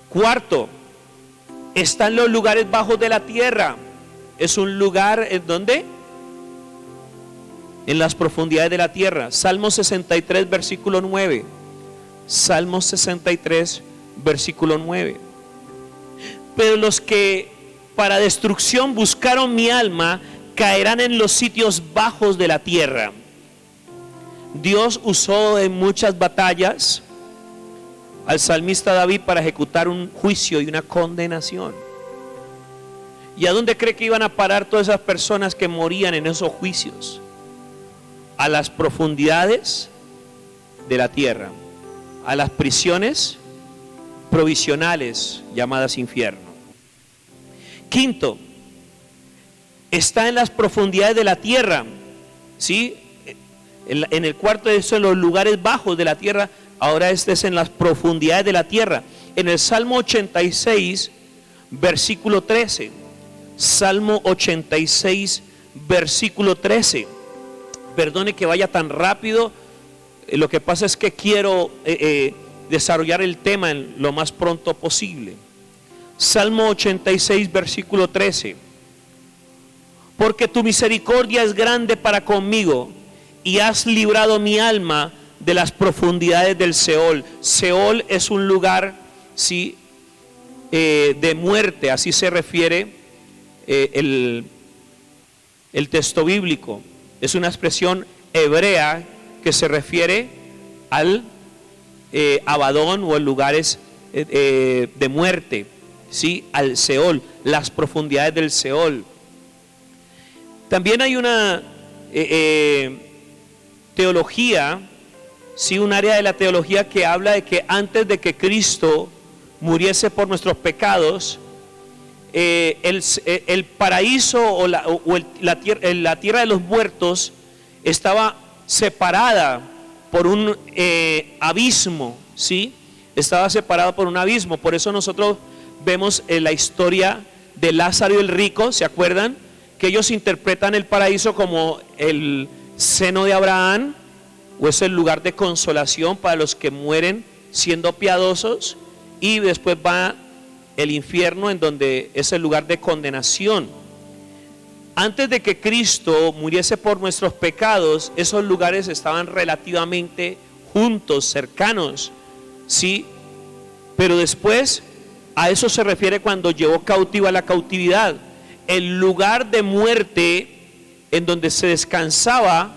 [SPEAKER 1] Cuarto, está en los lugares bajos de la tierra. Es un lugar en donde en las profundidades de la tierra. Salmo 63 versículo 9. Salmo 63 versículo 9. Pero los que para destrucción buscaron mi alma caerán en los sitios bajos de la tierra. Dios usó en muchas batallas al salmista David para ejecutar un juicio y una condenación. ¿Y a dónde cree que iban a parar todas esas personas que morían en esos juicios? A las profundidades de la tierra, a las prisiones provisionales llamadas infierno. Quinto, está en las profundidades de la tierra, ¿sí? En el cuarto, eso en los lugares bajos de la tierra. Ahora este es en las profundidades de la tierra. En el Salmo 86 versículo 13. Salmo 86 versículo 13. Perdone que vaya tan rápido, lo que pasa es que quiero desarrollar el tema en lo más pronto posible. Salmo 86 versículo 13. Porque tu misericordia es grande para conmigo y has librado mi alma de las profundidades del Seol. Seol es un lugar, ¿sí?, de muerte, así se refiere el texto bíblico. Es una expresión hebrea que se refiere al Abadón o en lugares de muerte, ¿sí?, al Seol, las profundidades del Seol. También hay una teología, sí, un área de la teología que habla de que antes de que Cristo muriese por nuestros pecados, el paraíso o la tierra de los muertos estaba separada por un abismo, ¿sí? Estaba separada por un abismo. Por eso nosotros vemos la historia de Lázaro y el rico, ¿se acuerdan? Que ellos interpretan el paraíso como el seno de Abraham, o es el lugar de consolación para los que mueren siendo piadosos, y después va el infierno, en donde es el lugar de condenación. Antes de que Cristo muriese por nuestros pecados, esos lugares estaban relativamente juntos, cercanos, ¿sí? Pero después, a eso se refiere cuando llevó cautiva la cautividad. El lugar de muerte en donde se descansaba,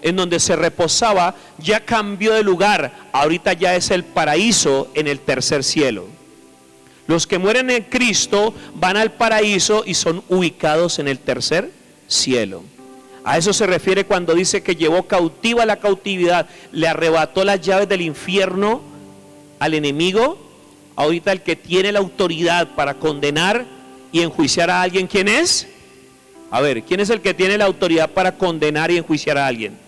[SPEAKER 1] en donde se reposaba, ya cambió de lugar. Ahorita ya es el paraíso en el tercer cielo. Los que mueren en Cristo van al paraíso y son ubicados en el tercer cielo. A eso se refiere cuando dice que llevó cautiva la cautividad, le arrebató las llaves del infierno al enemigo. Ahorita el que tiene la autoridad para condenar y enjuiciar a alguien, ¿quién es? A ver, ¿quién es el que tiene la autoridad para condenar y enjuiciar a alguien?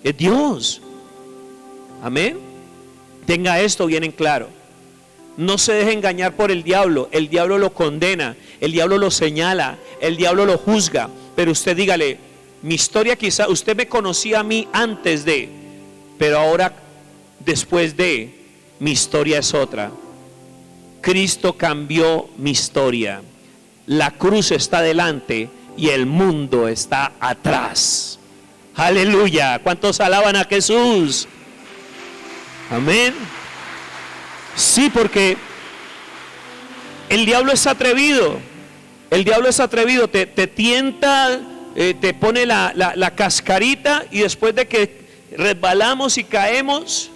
[SPEAKER 1] Es Dios. Amén. Tenga esto bien en claro. No se deje engañar por el diablo lo condena, el diablo lo señala, el diablo lo juzga, pero usted dígale, mi historia quizá, usted me conocía a mí antes de, pero ahora después de, mi historia es otra. Cristo cambió mi historia, la cruz está delante y el mundo está atrás. Aleluya, ¿cuántos alaban a Jesús? Amén. Sí, porque el diablo es atrevido. El diablo es atrevido, te tienta, te pone la cascarita, y después de que resbalamos y caemos,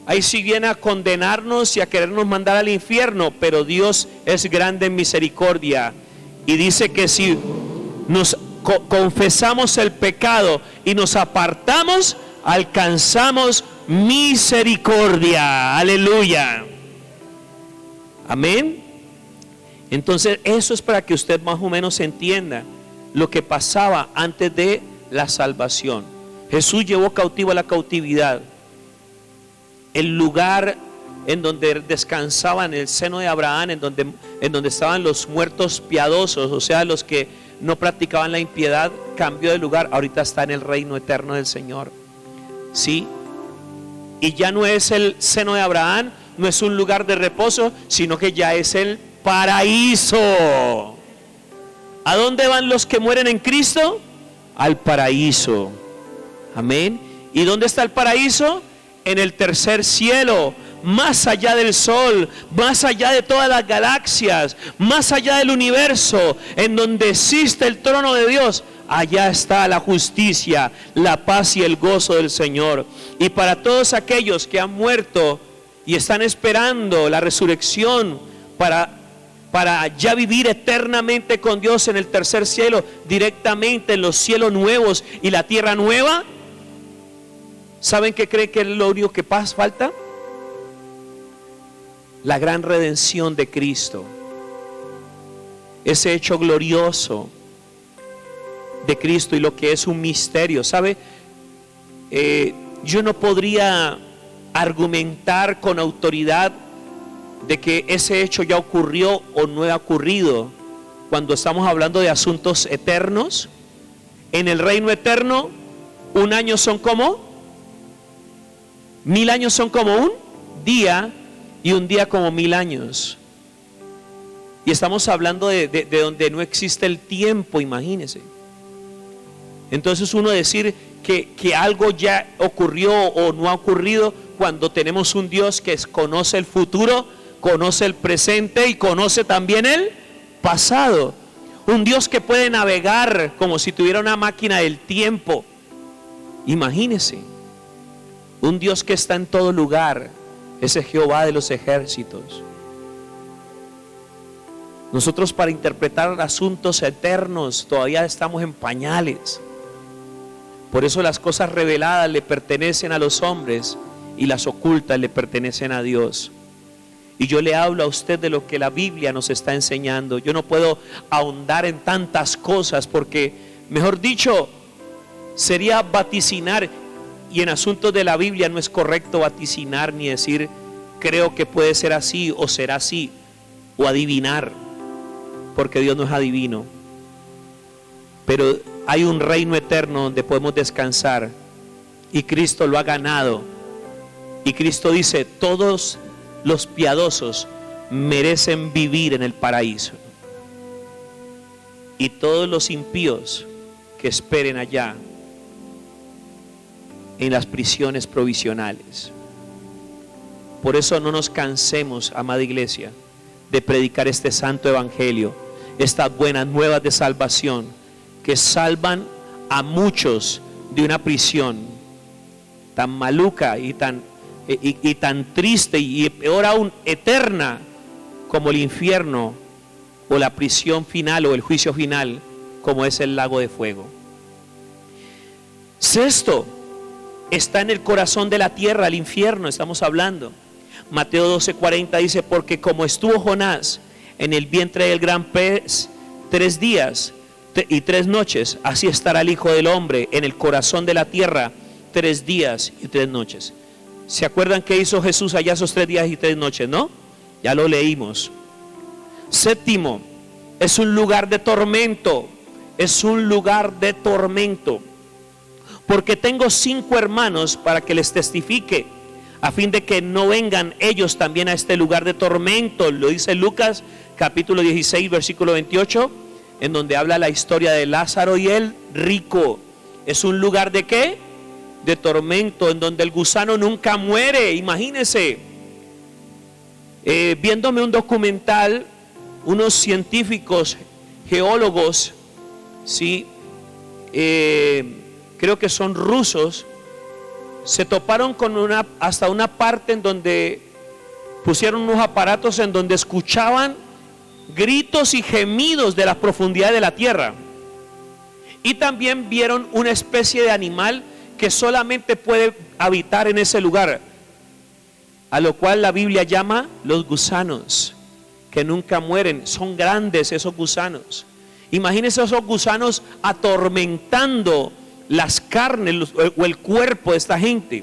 [SPEAKER 1] ahí sí viene a condenarnos y a querernos mandar al infierno. Pero Dios es grande en misericordia y dice que si nos confesamos el pecado y nos apartamos, alcanzamos misericordia. Aleluya. Amén. Entonces eso es para que usted más o menos entienda lo que pasaba antes de la salvación. Jesús llevó cautiva la cautividad. El lugar en donde descansaba, en el seno de Abraham, en donde estaban los muertos piadosos, o sea, los que no practicaban la impiedad, cambió de lugar. Ahorita está en el reino eterno del Señor. ¿Sí? Y ya no es el seno de Abraham, no es un lugar de reposo, sino que ya es el paraíso. ¿A dónde van los que mueren en Cristo? Al paraíso. Amén. ¿Y dónde está el paraíso? En el tercer cielo, más allá del sol, más allá de todas las galaxias, más allá del universo, en donde existe el trono de Dios. Allá está la justicia, la paz y el gozo del Señor. Y para todos aquellos que han muerto y están esperando la resurrección para ya vivir eternamente con Dios en el tercer cielo, directamente en los cielos nuevos y la tierra nueva, ¿saben qué cree que es lo único que falta? La gran redención de Cristo, ese hecho glorioso de Cristo y lo que es un misterio. ¿Sabe? Yo no podría argumentar con autoridad de que ese hecho ya ocurrió o no ha ocurrido cuando estamos hablando de asuntos eternos. En el reino eterno, un año son como 1000 años, son como un día, y un día como 1000 años. Y estamos hablando de donde no existe el tiempo, imagínense. Entonces uno decir que algo ya ocurrió o no ha ocurrido, cuando tenemos un Dios que conoce el futuro, conoce el presente y conoce también el pasado. Un Dios que puede navegar como si tuviera una máquina del tiempo. Imagínense. Un Dios que está en todo lugar. Ese Jehová de los ejércitos. Nosotros, para interpretar asuntos eternos, todavía estamos en pañales. Por eso las cosas reveladas le pertenecen a los hombres y las ocultas le pertenecen a Dios. Y yo le hablo a usted de lo que la Biblia nos está enseñando. Yo no puedo ahondar en tantas cosas porque, mejor dicho, sería vaticinar. Y en asuntos de la Biblia no es correcto vaticinar ni decir creo que puede ser así o será así, o adivinar, porque Dios no es adivino. Pero hay un reino eterno donde podemos descansar y Cristo lo ha ganado. Y Cristo dice, todos los piadosos merecen vivir en el paraíso, y todos los impíos que esperen allá en las prisiones provisionales. Por eso no nos cansemos, amada iglesia, de predicar este santo evangelio, estas buenas nuevas de salvación que salvan a muchos de una prisión tan maluca y tan triste, y peor aún, eterna, como el infierno o la prisión final o el juicio final, como es el lago de fuego. Sexto, está en el corazón de la tierra, el infierno, estamos hablando. Mateo 12:40 dice, porque como estuvo Jonás en el vientre del gran pez 3 días y 3 noches, así estará el Hijo del Hombre en el corazón de la tierra 3 días y 3 noches. ¿Se acuerdan qué hizo Jesús allá esos 3 días y 3 noches, no? Ya lo leímos. Séptimo, es un lugar de tormento. Es un lugar de tormento. Porque tengo 5 hermanos para que les testifique, a fin de que no vengan ellos también a este lugar de tormento. Lo dice Lucas capítulo 16 versículo 28, en donde habla la historia de Lázaro y el rico. Es un lugar de ¿qué? De tormento, en donde el gusano nunca muere. Imagínense, viéndome un documental, unos científicos, geólogos, ¿sí? Creo que son rusos, se toparon con hasta una parte en donde pusieron unos aparatos en donde escuchaban gritos y gemidos de las profundidades de la tierra. Y también vieron una especie de animal que solamente puede habitar en ese lugar, a lo cual la Biblia llama los gusanos, que nunca mueren. Son grandes esos gusanos. Imagínense esos gusanos atormentando las carnes o el cuerpo de esta gente,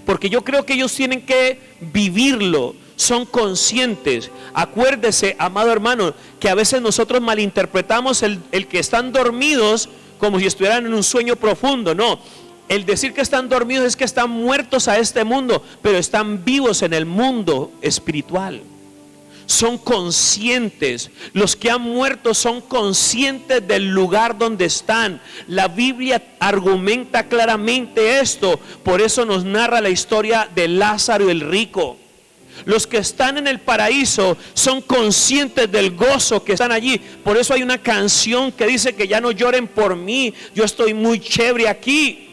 [SPEAKER 1] porque yo creo que ellos tienen que vivirlo, son conscientes. Acuérdese, amado hermano, que a veces nosotros malinterpretamos el que están dormidos como si estuvieran en un sueño profundo. No, el decir que están dormidos es que están muertos a este mundo, pero están vivos en el mundo espiritual. Son conscientes. Los que han muerto son conscientes del lugar donde están. La Biblia argumenta claramente esto. Por eso nos narra la historia de Lázaro y el rico. Los que están en el paraíso son conscientes del gozo que están allí. Por eso hay una canción que dice que ya no lloren por mí, yo estoy muy chévere aquí.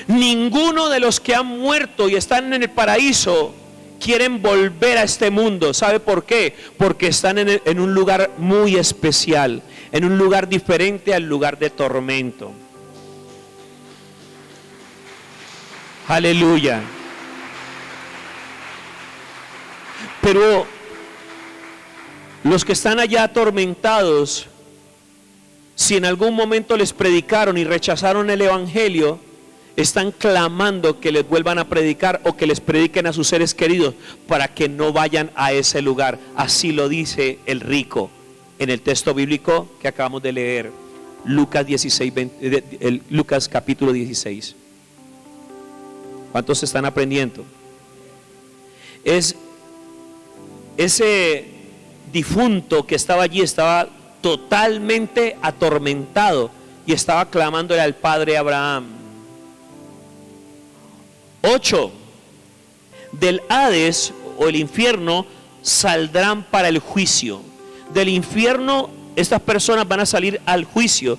[SPEAKER 1] Ninguno de los que han muerto y están en el paraíso quieren volver a este mundo. ¿Sabe por qué? Porque están en un lugar muy especial, en un lugar diferente al lugar de tormento. Aleluya. Pero los que están allá atormentados, si en algún momento les predicaron y rechazaron el evangelio, están clamando que les vuelvan a predicar o que les prediquen a sus seres queridos para que no vayan a ese lugar. Así lo dice el rico en el texto bíblico que acabamos de leer, Lucas capítulo 16. ¿Cuántos están aprendiendo? Ese difunto que estaba allí estaba totalmente atormentado y estaba clamándole al padre Abraham. 8. Del Hades o el infierno saldrán para el juicio. Del infierno estas personas van a salir al juicio.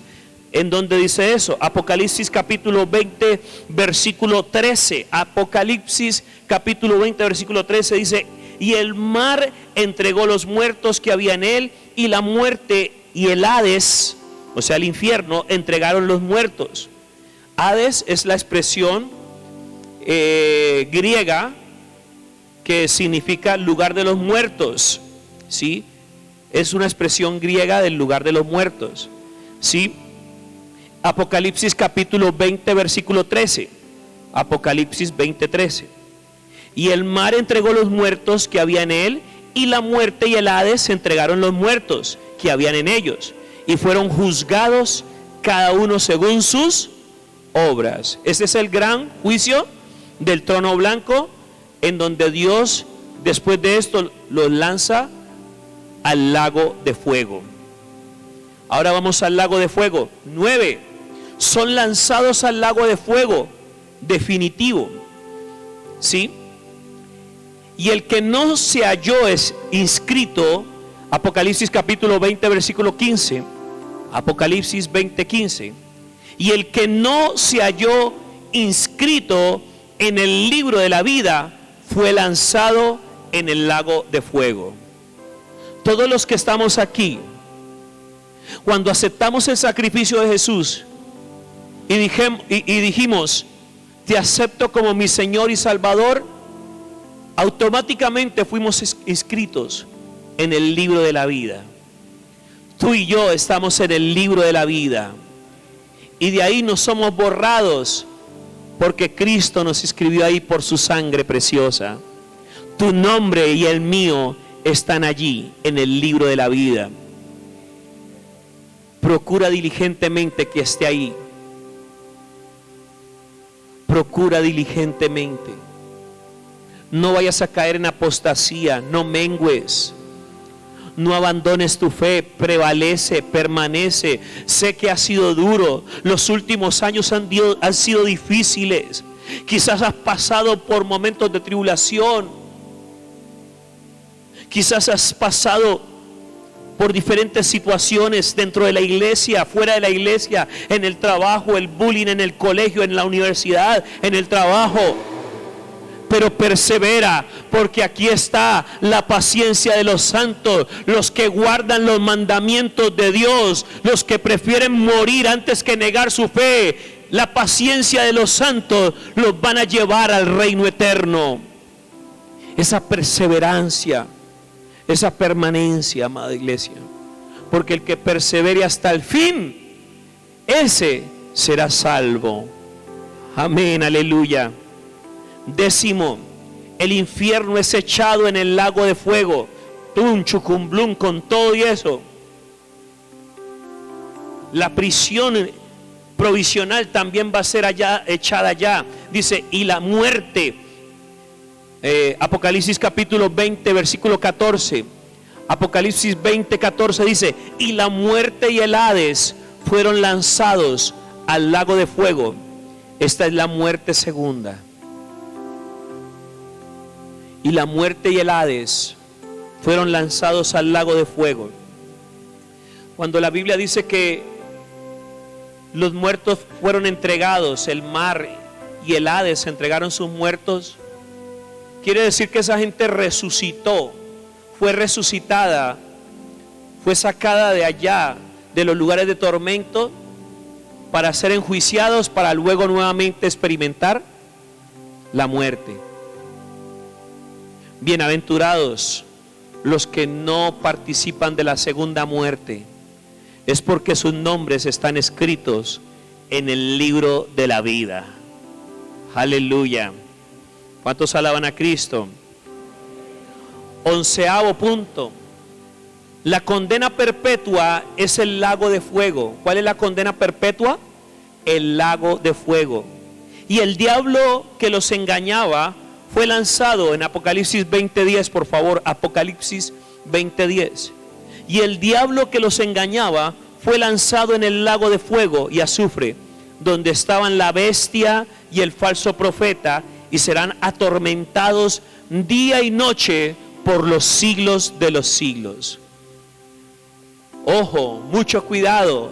[SPEAKER 1] ¿En donde dice eso? Apocalipsis capítulo 20 versículo 13. Apocalipsis capítulo 20 versículo 13 dice: y el mar entregó los muertos que había en él, y la muerte y el Hades, o sea el infierno, entregaron los muertos. Hades es la expresión griega que significa lugar de los muertos, ¿sí? Es una expresión griega del lugar de los muertos, ¿sí? Apocalipsis capítulo 20 versículo 13. Apocalipsis 20, 13. Y el mar entregó los muertos que había en él, y la muerte y el Hades entregaron los muertos que habían en ellos, y fueron juzgados cada uno según sus obras. Este es el gran juicio del trono blanco, en donde Dios después de esto los lanza al lago de fuego. Ahora vamos al lago de fuego. 9. Son lanzados al lago de fuego definitivo, ¿sí? Y el que no se halló es inscrito, Apocalipsis capítulo 20 versículo 15. Apocalipsis 20, 15. Y el que no se halló inscrito en el libro de la vida fue lanzado en el lago de fuego. Todos los que estamos aquí, cuando aceptamos el sacrificio de Jesús y dijimos, te acepto como mi Señor y Salvador, automáticamente fuimos inscritos en el libro de la vida. Tú y yo estamos en el libro de la vida, y de ahí no somos borrados, porque Cristo nos inscribió ahí por su sangre preciosa. Tu nombre y el mío están allí en el libro de la vida. Procura diligentemente que esté ahí. Procura diligentemente. No vayas a caer en apostasía, no mengues. No abandones tu fe, prevalece, permanece. Sé que ha sido duro, los últimos años han sido difíciles. Quizás has pasado por momentos de tribulación. Quizás has pasado por diferentes situaciones dentro de la iglesia, fuera de la iglesia, en el trabajo, el bullying en el colegio, en la universidad, en el trabajo. Pero persevera, porque aquí está la paciencia de los santos, los que guardan los mandamientos de Dios, los que prefieren morir antes que negar su fe. La paciencia de los santos los van a llevar al reino eterno. Esa perseverancia, esa permanencia, amada iglesia, porque el que persevere hasta el fin, ese será salvo. Amén, aleluya. 10, el infierno es echado en el lago de fuego. Tum, chucumblum, con todo y eso. La prisión provisional también va a ser echada allá. Dice, y la muerte. Apocalipsis capítulo 20, versículo 14. Apocalipsis 20, 14 dice, y la muerte y el Hades fueron lanzados al lago de fuego. Esta es la muerte segunda. Y la muerte y el Hades fueron lanzados al lago de fuego. Cuando la Biblia dice que los muertos fueron entregados, el mar y el Hades entregaron sus muertos, quiere decir que esa gente resucitó, fue resucitada, fue sacada de allá, de los lugares de tormento, para ser enjuiciados, para luego nuevamente experimentar la muerte. Bienaventurados los que no participan de la segunda muerte, es porque sus nombres están escritos en el libro de la vida. Aleluya. ¿Cuántos alaban a Cristo? 11º punto. La condena perpetua es el lago de fuego. ¿Cuál es la condena perpetua? El lago de fuego. Y el diablo que los engañaba fue lanzado en Apocalipsis 20:10, por favor, Apocalipsis 20:10. Y el diablo que los engañaba fue lanzado en el lago de fuego y azufre, donde estaban la bestia y el falso profeta, y serán atormentados día y noche por los siglos de los siglos. Ojo, mucho cuidado.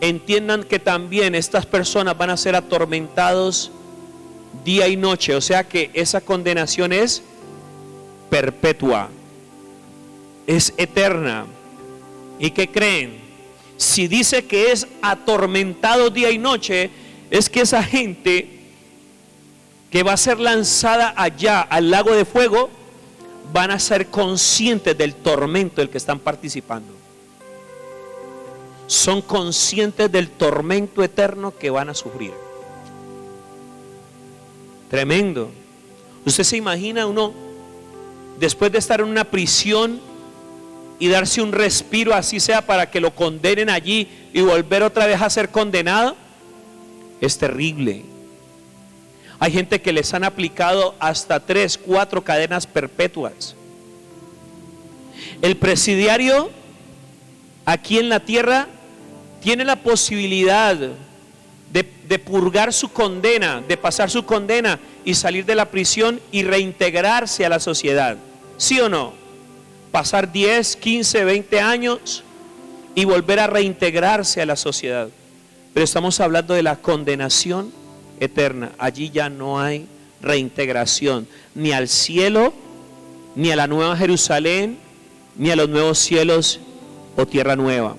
[SPEAKER 1] Entiendan que también estas personas van a ser atormentados día y noche, o sea que esa condenación es perpetua, es eterna. ¿Y qué creen? Si dice que es atormentado día y noche, es que esa gente que va a ser lanzada allá al lago de fuego van a ser conscientes del tormento del que están participando. Son conscientes del tormento eterno que van a sufrir. Tremendo. Usted se imagina uno después de estar en una prisión y darse un respiro, así sea para que lo condenen allí y volver otra vez a ser condenado. Es terrible. Hay gente que les han aplicado hasta 3, 4 cadenas perpetuas. El presidiario aquí en la tierra tiene la posibilidad de purgar su condena, de pasar su condena y salir de la prisión y reintegrarse a la sociedad. ¿Sí o no? Pasar 10, 15, 20 años y volver a reintegrarse a la sociedad. Pero estamos hablando de la condenación eterna. Allí ya no hay reintegración, ni al cielo ni a la nueva Jerusalén, ni a los nuevos cielos o tierra nueva.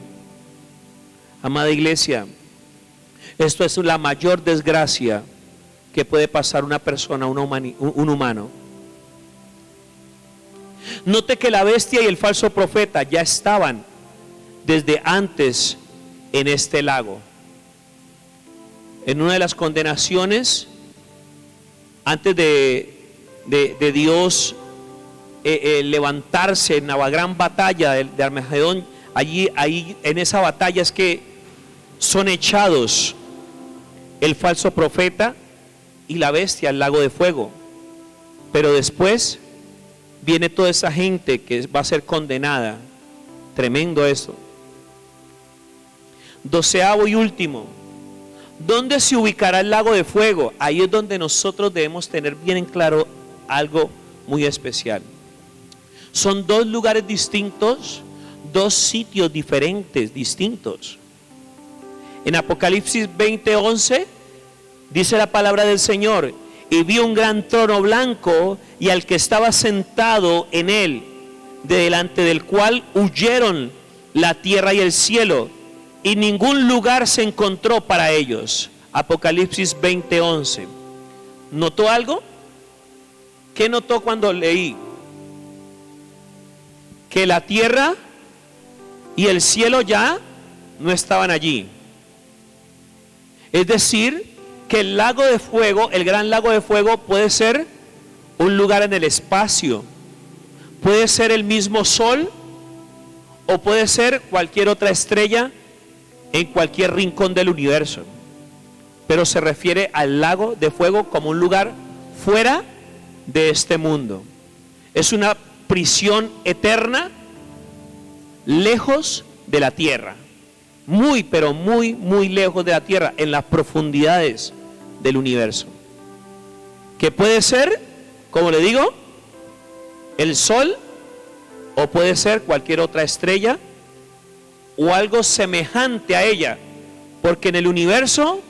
[SPEAKER 1] Amada iglesia, esto es la mayor desgracia que puede pasar una persona, un humano. Note que la bestia y el falso profeta ya estaban desde antes en este lago. En una de las condenaciones, antes de Dios levantarse en la gran batalla de Armagedón, ahí en esa batalla es que son echados el falso profeta y la bestia al lago de fuego. Pero después viene toda esa gente que va a ser condenada. Tremendo eso. 12º y último, ¿dónde se ubicará el lago de fuego? Ahí es donde nosotros debemos tener bien en claro algo muy especial. Son dos lugares distintos, dos sitios diferentes, distintos. En Apocalipsis 20:11 dice la palabra del Señor: y vi un gran trono blanco y al que estaba sentado en él, de delante del cual huyeron la tierra y el cielo, y ningún lugar se encontró para ellos. Apocalipsis 20:11. ¿Notó algo? ¿Qué notó cuando leí? Que la tierra y el cielo ya no estaban allí. Es decir, que el lago de fuego, el gran lago de fuego, puede ser un lugar en el espacio, puede ser el mismo sol, o puede ser cualquier otra estrella en cualquier rincón del universo. Pero se refiere al lago de fuego como un lugar fuera de este mundo. Es una prisión eterna, lejos de la tierra. Muy, pero muy, muy lejos de la tierra, en las profundidades del universo. Que puede ser, como le digo, el sol, o puede ser cualquier otra estrella, o algo semejante a ella. Porque en el universo,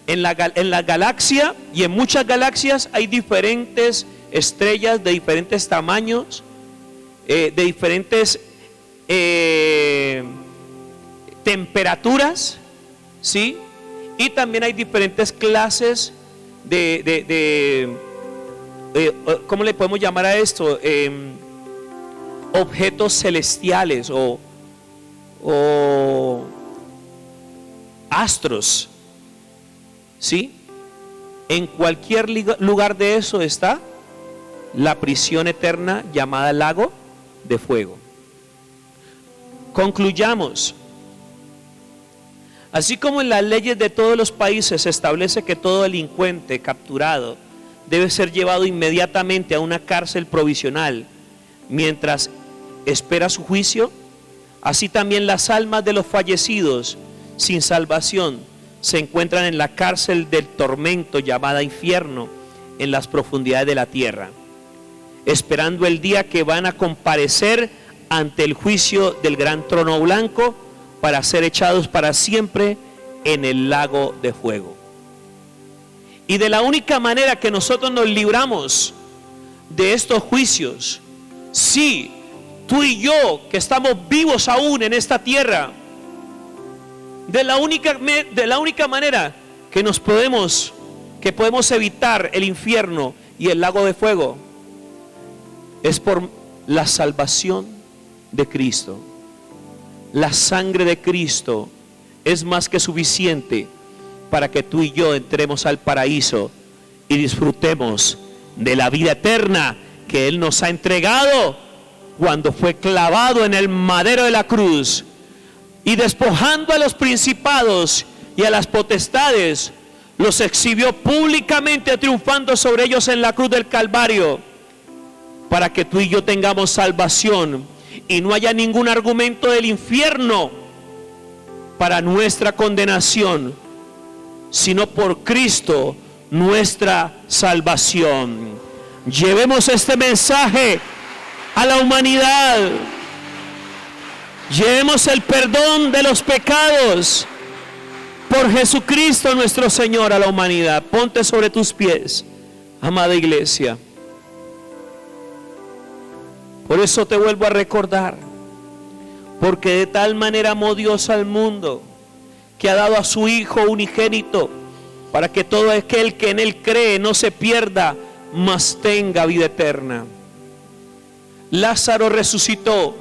[SPEAKER 1] en la galaxia y en muchas galaxias hay diferentes estrellas de diferentes tamaños, de diferentes temperaturas, ¿sí? Y también hay diferentes clases ¿cómo le podemos llamar a esto? Objetos celestiales o astros, ¿sí? En cualquier lugar de eso está la prisión eterna llamada lago de fuego. Concluyamos. Así como en las leyes de todos los países se establece que todo delincuente capturado debe ser llevado inmediatamente a una cárcel provisional mientras espera su juicio, así también las almas de los fallecidos sin salvación se encuentran en la cárcel del tormento llamada infierno en las profundidades de la tierra, esperando el día que van a comparecer ante el juicio del gran trono blanco para ser echados para siempre en el lago de fuego. Y de la única manera que nosotros nos libramos de estos juicios, sí, tú y yo que estamos vivos aún en esta tierra, de la única manera que podemos evitar el infierno y el lago de fuego, es por la salvación de Cristo. La sangre de Cristo es más que suficiente para que tú y yo entremos al paraíso y disfrutemos de la vida eterna que Él nos ha entregado cuando fue clavado en el madero de la cruz, y despojando a los principados y a las potestades, los exhibió públicamente, triunfando sobre ellos en la cruz del Calvario, para que tú y yo tengamos salvación y no haya ningún argumento del infierno para nuestra condenación, sino por Cristo nuestra salvación. Llevemos este mensaje a la humanidad. Llevemos el perdón de los pecados por Jesucristo nuestro Señor a la humanidad. Ponte sobre tus pies, amada iglesia. Por eso te vuelvo a recordar, porque de tal manera amó Dios al mundo, que ha dado a su Hijo unigénito, para que todo aquel que en Él cree no se pierda, mas tenga vida eterna. Lázaro resucitó,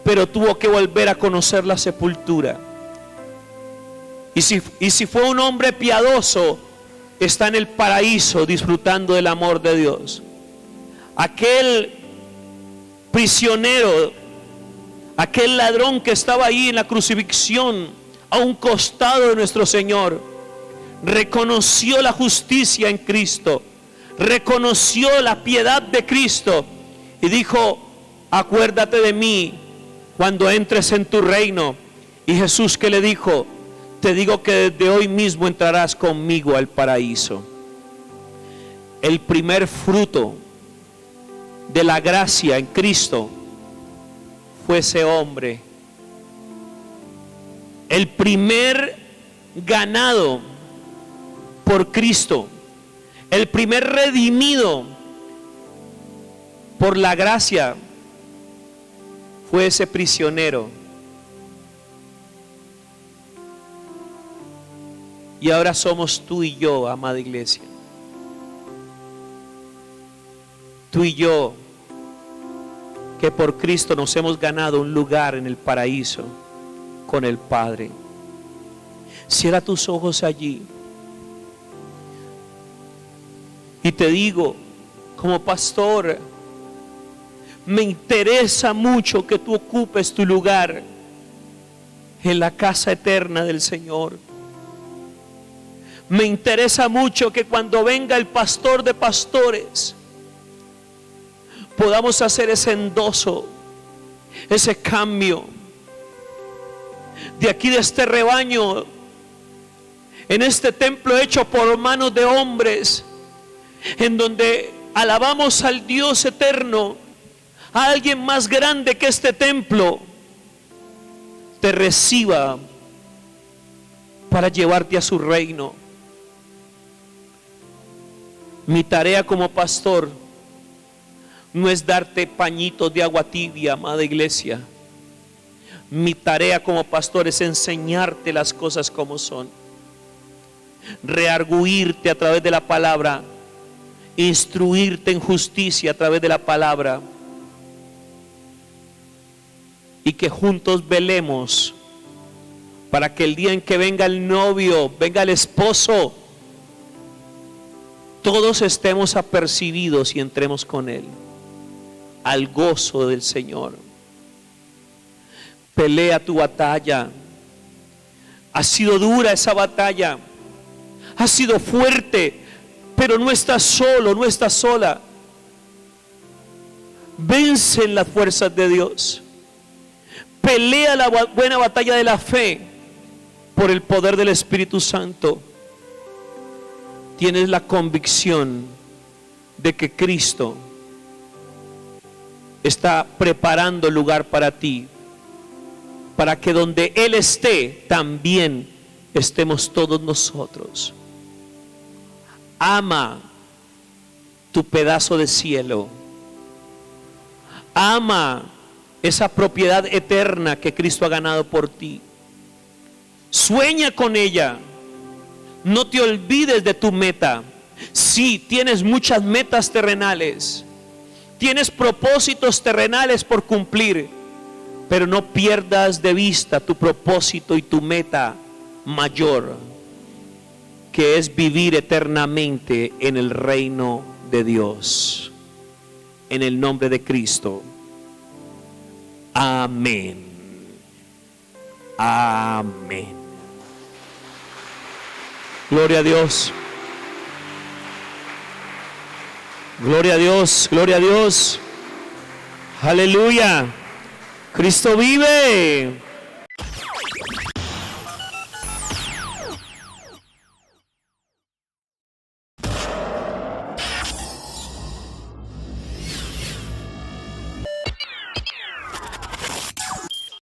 [SPEAKER 1] pero tuvo que volver a conocer la sepultura. Y si fue un hombre piadoso, está en el paraíso disfrutando del amor de Dios. Aquel prisionero, aquel ladrón que estaba ahí en la crucifixión, a un costado de nuestro Señor, reconoció la justicia en Cristo, reconoció la piedad de Cristo y dijo: acuérdate de mí cuando entres en tu reino. Y Jesús, ¿qué le dijo? Te digo que desde hoy mismo entrarás conmigo al paraíso. El primer fruto de la gracia en Cristo fue ese hombre. El primer ganado por Cristo, el primer redimido por la gracia, fue ese prisionero. Y ahora somos tú y yo, amada iglesia. Tú y yo, que por Cristo nos hemos ganado un lugar en el paraíso con el Padre. Cierra tus ojos allí. Y te digo, como pastor, me interesa mucho que tú ocupes tu lugar en la casa eterna del Señor. Me interesa mucho que cuando venga el pastor de pastores, podamos hacer ese endoso, ese cambio de aquí, de este rebaño, en este templo hecho por manos de hombres, en donde alabamos al Dios eterno, a alguien más grande que este templo, te reciba para llevarte a su reino. Mi tarea como pastor no es darte pañitos de agua tibia, amada iglesia. Mi tarea como pastor es enseñarte las cosas como son, rearguirte a través de la palabra, instruirte en justicia a través de la palabra, y que juntos velemos para que el día en que venga el novio, venga el esposo, todos estemos apercibidos y entremos con Él al gozo del Señor. Pelea tu batalla. Ha sido dura esa batalla, ha sido fuerte, pero no estás solo, no estás sola. Vence en las fuerzas de Dios. Pelea la buena batalla de la fe por el poder del Espíritu Santo. Tienes la convicción de que Cristo está preparando lugar para ti, para que donde Él esté, también estemos todos nosotros. Ama tu pedazo de cielo. Ama esa propiedad eterna que Cristo ha ganado por ti. Sueña con ella. No te olvides de tu meta. Sí, tienes muchas metas terrenales, tienes propósitos terrenales por cumplir, pero no pierdas de vista tu propósito y tu meta mayor, que es vivir eternamente en el reino de Dios. En el nombre de Cristo. Amén. Amén. Gloria a Dios. Gloria a Dios. Gloria a Dios. Aleluya. Cristo vive.